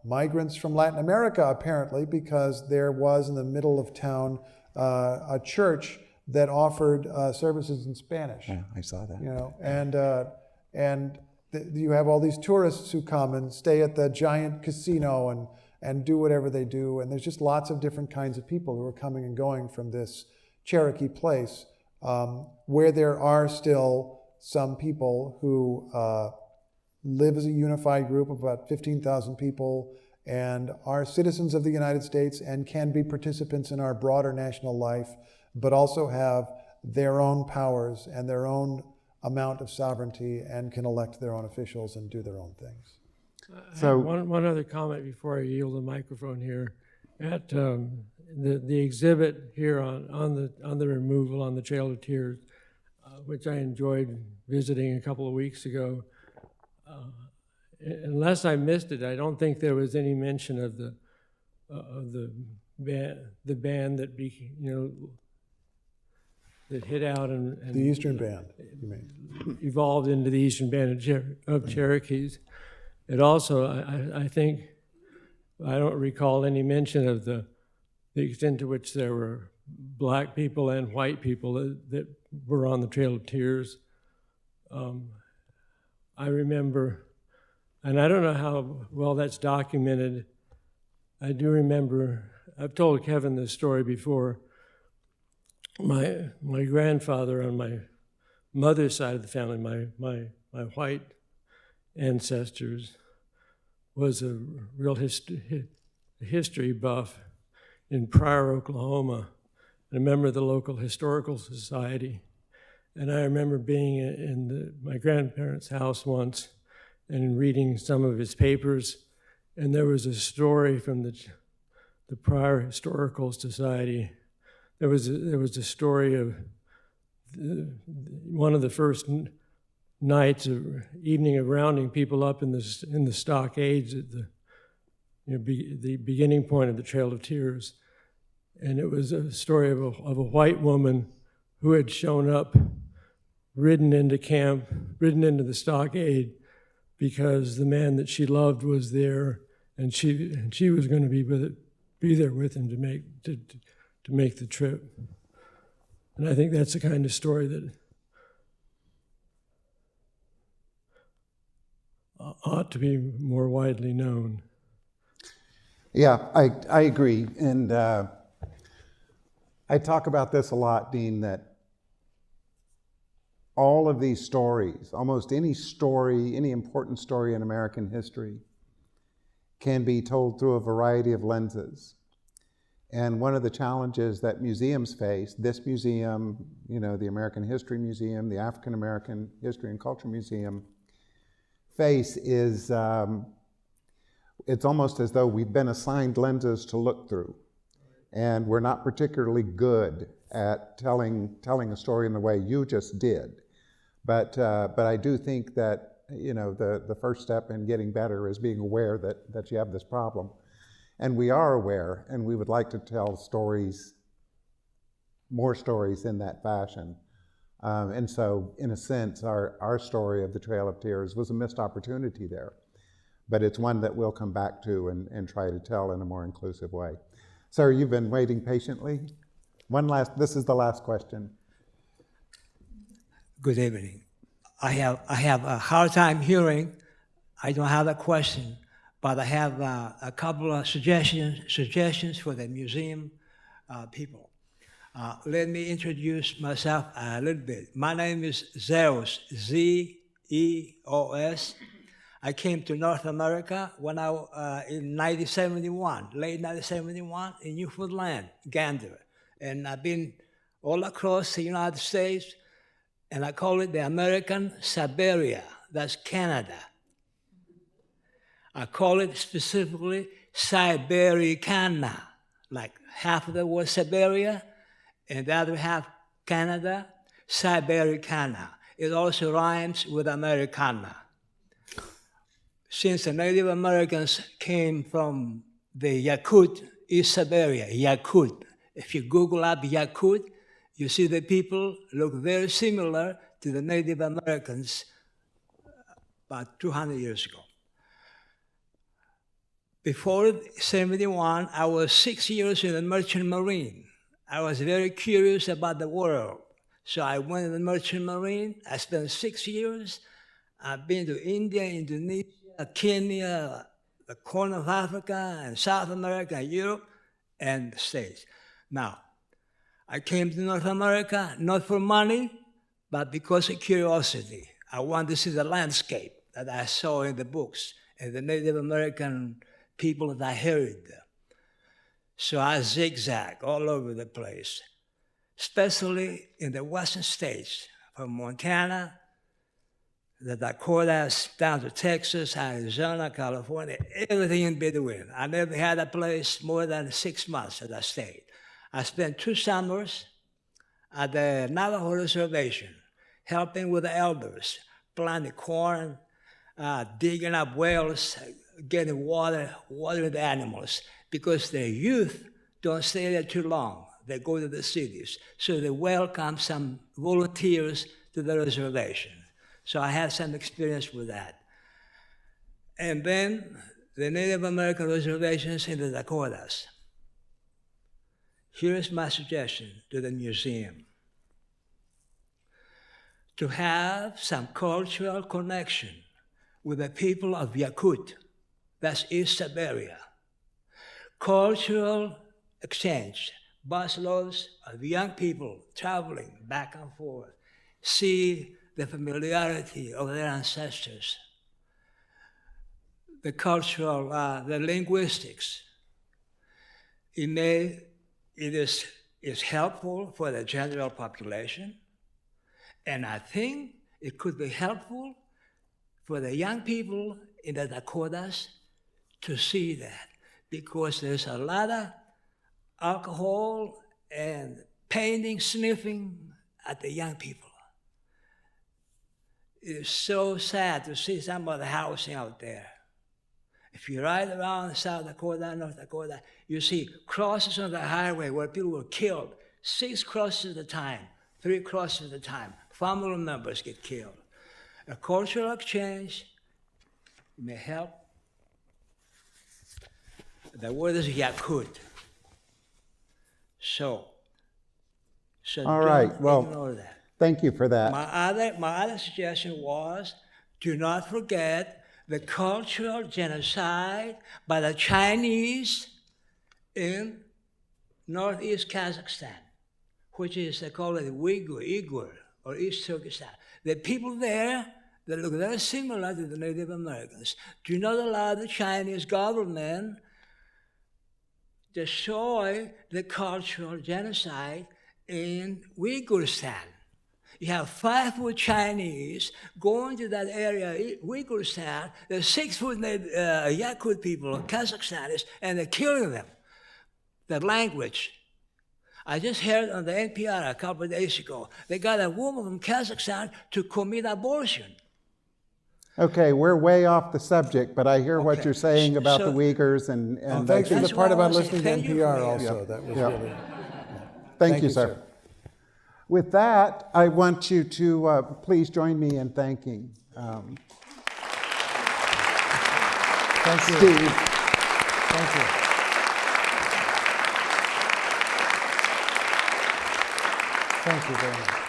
migrants from Latin America, apparently, because there was in the middle of town a church that offered services in Spanish. Yeah, I saw that. You know, and you have all these tourists who come and stay at the giant casino and do whatever they do. And there's just lots of different kinds of people who are coming and going from this Cherokee place, where there are still some people who live as a unified group of about 15,000 people and are citizens of the United States and can be participants in our broader national life, but also have their own powers and their own amount of sovereignty and can elect their own officials and do their own things. So One other comment before I yield the microphone here. At the exhibit here on the removal on the Trail of Tears, which I enjoyed visiting a couple of weeks ago, unless I missed it, I don't think there was any mention of the band that that hit out and The Eastern Band, you mean? evolved into the Eastern Band of Cherokees. It also, I think, I don't recall any mention of the extent to which there were black people and white people that were on the Trail of Tears. I remember, and I don't know how well that's documented, I do remember, I've told Kevin this story before, my grandfather on my mother's side of the family, my white ancestors, was a real history buff in Pryor, Oklahoma, and a member of the local historical society. And I remember being in my grandparents' house once and reading some of his papers, and there was a story from the Pryor Historical Society. There was a story of one of the first nights or evening of rounding people up in the stockades at the beginning point of the Trail of Tears, and it was a story of a white woman who had shown up, ridden into camp, ridden into the stockade, because the man that she loved was there, and she was going to be there with him to make the trip. And I think that's the kind of story that ought to be more widely known. yeah, I agree. And I talk about this a lot, Dean, that all of these stories, almost any story, any important story in American history, can be told through a variety of lenses. And one of the challenges that museums face, this museum, the American History Museum, the African American History and Culture Museum, face is it's almost as though we've been assigned lenses to look through. And we're not particularly good at telling a story in the way you just did. But I do think that, you know, the first step in getting better is being aware that you have this problem. And we are aware, and we would like to tell stories, more stories in that fashion. And so, in a sense, our story of the Trail of Tears was a missed opportunity there. But it's one that we'll come back to and try to tell in a more inclusive way. Sir, you've been waiting patiently. This is the last question. Good evening. I have a hard time hearing. I don't have a question, but I have a couple of suggestions for the museum people. Let me introduce myself a little bit. My name is Zeus, Z-E-O-S. I came to North America when in 1971, late 1971, in Newfoundland, Gander. And I've been all across the United States, and I call it the American Siberia. That's Canada. I call it specifically Sibericana, like half of the word Siberia, and the other half Canada, Sibericana. It also rhymes with Americana. Since the Native Americans came from the Yakut, East Siberia, Yakut. If you Google up Yakut, you see the people look very similar to the Native Americans about 200 years ago. Before 71, I was 6 years in the Merchant Marine. I was very curious about the world. So I went in the Merchant Marine. I spent 6 years. I've been to India, Indonesia, Kenya, the Horn of Africa, and South America, and Europe, and the States. Now, I came to North America not for money, but because of curiosity. I wanted to see the landscape that I saw in the books and the Native American people that I heard. So I zigzag all over the place, especially in the western states, from Montana, the Dakotas, down to Texas, Arizona, California, everything in between. I never had a place more than 6 months that I stayed. I spent 2 summers at the Navajo Reservation, helping with the elders, planting corn, digging up wells, getting water, watering the animals, because their youth don't stay there too long. They go to the cities. So they welcome some volunteers to the reservation. So I had some experience with that. And then the Native American reservations in the Dakotas. Here's my suggestion to the museum. To have some cultural connection with the people of Yakut, that's East Siberia. Cultural exchange, busloads of young people traveling back and forth, see the familiarity of their ancestors, the cultural, the linguistics. It is helpful for the general population, and I think it could be helpful for the young people in the Dakotas to see that, because there's a lot of alcohol and painting, sniffing at the young people. It is so sad to see some of the housing out there. If you ride around South Dakota, North Dakota, you see crosses on the highway where people were killed, 6 crosses at a time, 3 crosses at a time. Family members get killed. A cultural exchange may help. The word is Yakut. So All right, don't well, ignore that. thank you for that. My other suggestion was, do not forget the cultural genocide by the Chinese in northeast Kazakhstan, which is, they call it Uyghur, or East Turkestan. The people there, they look very similar to the Native Americans. Do not allow the Chinese government destroy the cultural genocide in Uyghurstan. You have 5-foot Chinese going to that area, Uyghurstan. There's 6-foot Yakut people, Kazakhstanis, and they're killing them. Their language. I just heard on the NPR a couple of days ago, they got a woman from Kazakhstan to commit abortion. Okay, we're way off the subject, but I hear what Okay. you're saying about So- the Uyghurs and I Thanks for think- the That's part what I about was listening to saying. Thank you NPR for also. that. That was Yeah. really. Thank you, sir. With that, I want you to please join me in thanking Thank you. Steve. Thank you. Thank you very much.